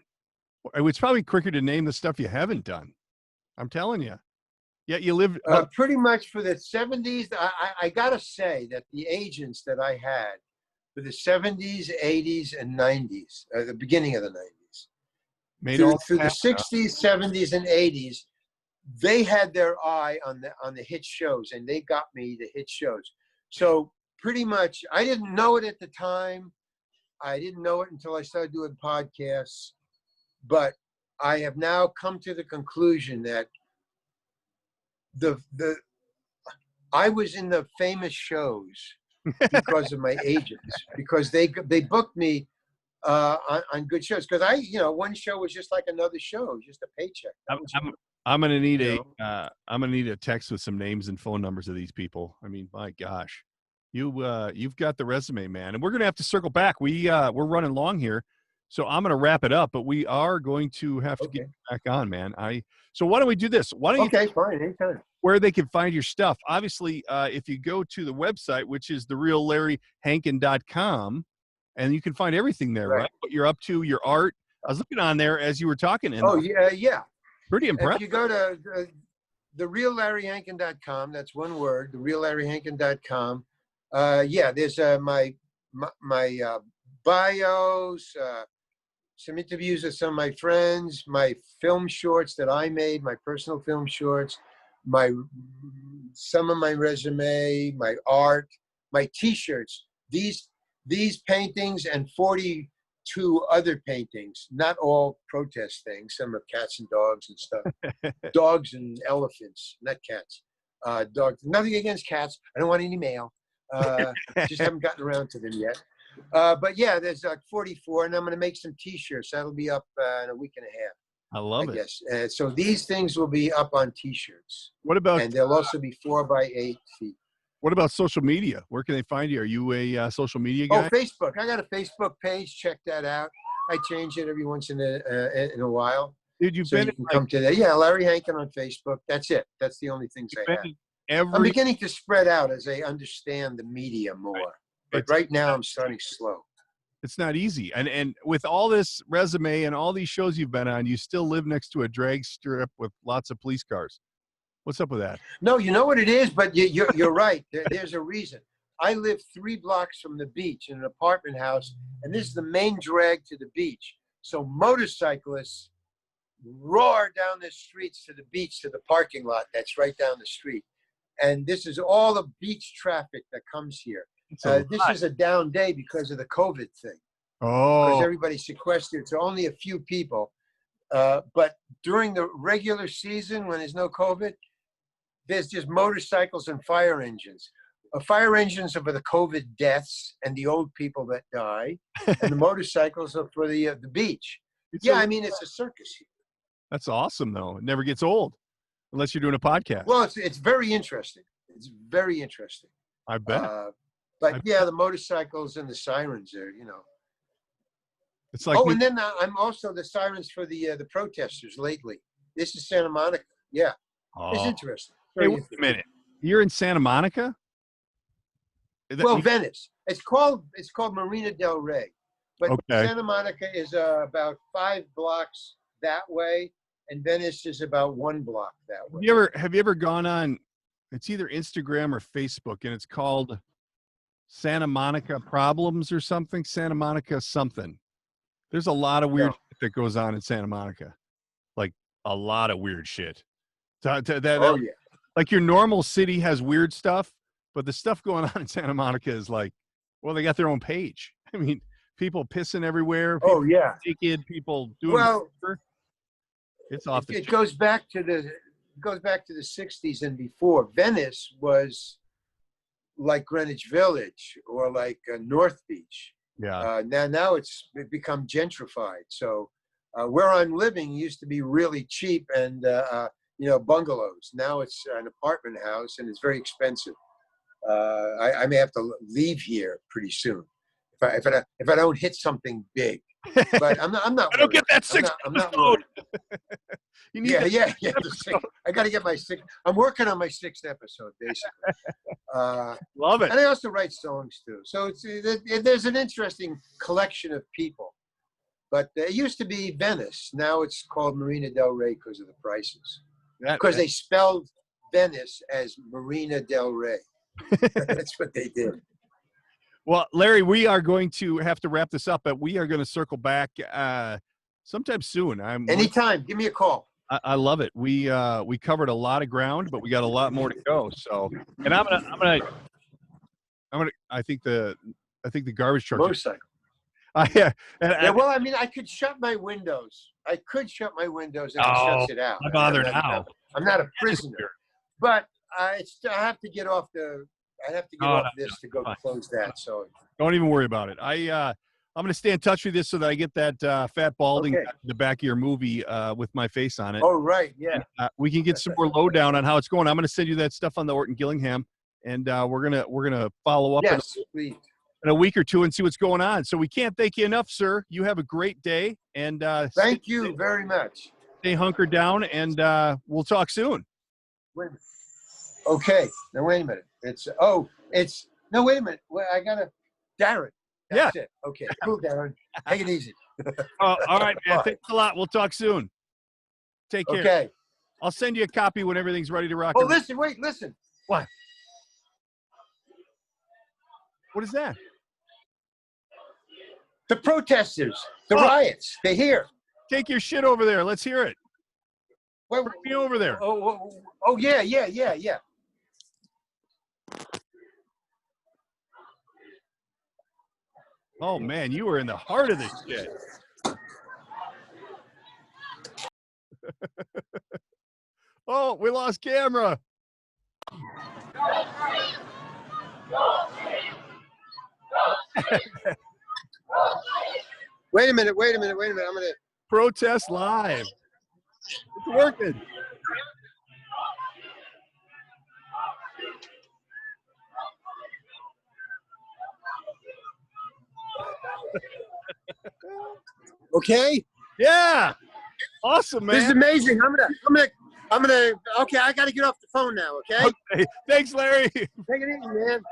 it's probably quicker to name the stuff you haven't done. I'm telling you. Yet you lived pretty much for the 70s. I gotta say that the agents that I had for the 70s, 80s, and 90s, the beginning of the 90s, through the 60s, 70s, and 80s, they had their eye on the hit shows, and they got me the hit shows. So pretty much, I didn't know it at the time. I didn't know it until I started doing podcasts. But I have now come to the conclusion that I was in the famous shows because of my agents, because they booked me on good shows. Because one show was just like another show, just a paycheck. I'm gonna need a text with some names and phone numbers of these people. I mean, my gosh, you've got the resume, man, and we're gonna have to circle back. We're running long here, so I'm gonna wrap it up. But we are going to have to get back on, man. So why don't we do this? Why don't you? Fine, anytime. Where they can find your stuff. Obviously, if you go to the website, which is thereallarryhankin.com, and you can find everything there, right? What you're up to, your art. I was looking on there as you were talking. And yeah. Pretty impressive. If you go to thereallarryhankin.com, that's one word, thereallarryhankin.com. There's my bios, some interviews with some of my friends, my film shorts that I made, my personal film shorts, some of my resume, my art, my T-shirts. These paintings and 42 other paintings, not all protest things. Some are cats and dogs and stuff. Dogs and elephants, not cats. Dogs. Nothing against cats. I don't want any mail. Just haven't gotten around to them yet. But yeah, there's 44, and I'm going to make some T-shirts. That'll be up in a week and a half. I love it. Yes. So these things will be up on T-shirts. What about? And they'll also be 4 by 8 feet. What about social media? Where can they find you? Are you a social media guy? Oh, Facebook. I got a Facebook page. Check that out. I change it every once in a while. Dude, you can come to that. Yeah, Larry Hankin on Facebook. That's it. That's the only things I have. I'm beginning to spread out as I understand the media more. But right now I'm starting slow. It's not easy. And with all this resume and all these shows you've been on, you still live next to a drag strip with lots of police cars. What's up with that? No, you know what it is, but you're right. There's a reason. I live 3 blocks from the beach in an apartment house, and this is the main drag to the beach. So motorcyclists roar down the streets to the beach, to the parking lot that's right down the street. And this is all the beach traffic that comes here. This is a down day because of the COVID thing. Because Oh, everybody's sequestered, so only a few people. But during the regular season, when there's no COVID, there's just motorcycles and fire engines. Fire engines are for the COVID deaths and the old people that die, and the motorcycles are for the beach. I mean, it's a circus here. that's awesome, though. It never gets old unless you're doing a podcast. Well, it's very interesting. It's very interesting. I bet. But yeah, the motorcycles and the sirens there, you know. It's like and then I'm also the sirens for the protesters lately. This is Santa Monica. Yeah, it's interesting. Hey, wait a minute. You're in Santa Monica? Well, Venice. It's called Marina del Rey, but Okay. Santa Monica is about 5 blocks that way, and Venice is about 1 block that way. Have you ever gone on? It's either Instagram or Facebook, and it's called Santa Monica Problems or something. Santa Monica something. There's a lot of weird shit that goes on in Santa Monica, like a lot of weird shit. Like your normal city has weird stuff, but the stuff going on in Santa Monica is like, well, they got their own page. I mean, people pissing everywhere. People naked. People doing. Well, it's off. It goes back to the 60s and before. Venice was like Greenwich Village or like North Beach. Yeah. Now it's become gentrified. So where I'm living used to be really cheap and bungalows. Now it's an apartment house and it's very expensive. I may have to leave here pretty soon if I don't hit something big. But I'm not. I don't get that 6th episode. You need I got to get my 6th. I'm working on my 6th episode, basically. Love it. And I also write songs too. So there's an interesting collection of people. But it used to be Venice. Now it's called Marina del Rey because of the prices. Because they spelled Venice as Marina del Rey. That's what they did. Well, Larry, we are going to have to wrap this up, but we are going to circle back sometime soon. Anytime. Give me a call. I love it. We covered a lot of ground, but we got a lot more to go. So, and I think the garbage truck. Motorcycle. Well, I mean, I could shut my windows. And it shuts it out. Not bother now. I'm not a prisoner, but I have to get off this to go close that. So don't even worry about it. I'm going to stay in touch with you so that I get that fat balding in the back of your movie with my face on it. Oh, right. Yeah. And, we can get some more lowdown on how it's going. I'm going to send you that stuff on the Orton Gillingham, and we're gonna follow up please. In a week or two and see what's going on. So we can't thank you enough, sir. You have a great day, and thank you very much. Stay hunkered down, and we'll talk soon. Okay. Now wait a minute. Wait a minute. Well, I gotta Darren. That's it. Okay. Cool, Darren. Take it easy. All right, man. Thanks a lot. We'll talk soon. Take care. Okay. I'll send you a copy when everything's ready to rock. Oh, listen. What? What is that? The protesters, the riots, they're here. Take your shit over there. Let's hear it. Bring me over there. Oh, yeah. Oh, man, you were in the heart of this shit. Oh, we lost camera. Wait a minute. I'm gonna protest live. It's working. Okay. Yeah. Awesome, man. This is amazing. I'm gonna. Okay, I gotta get off the phone now. Okay. Thanks, Larry. Take it easy, man.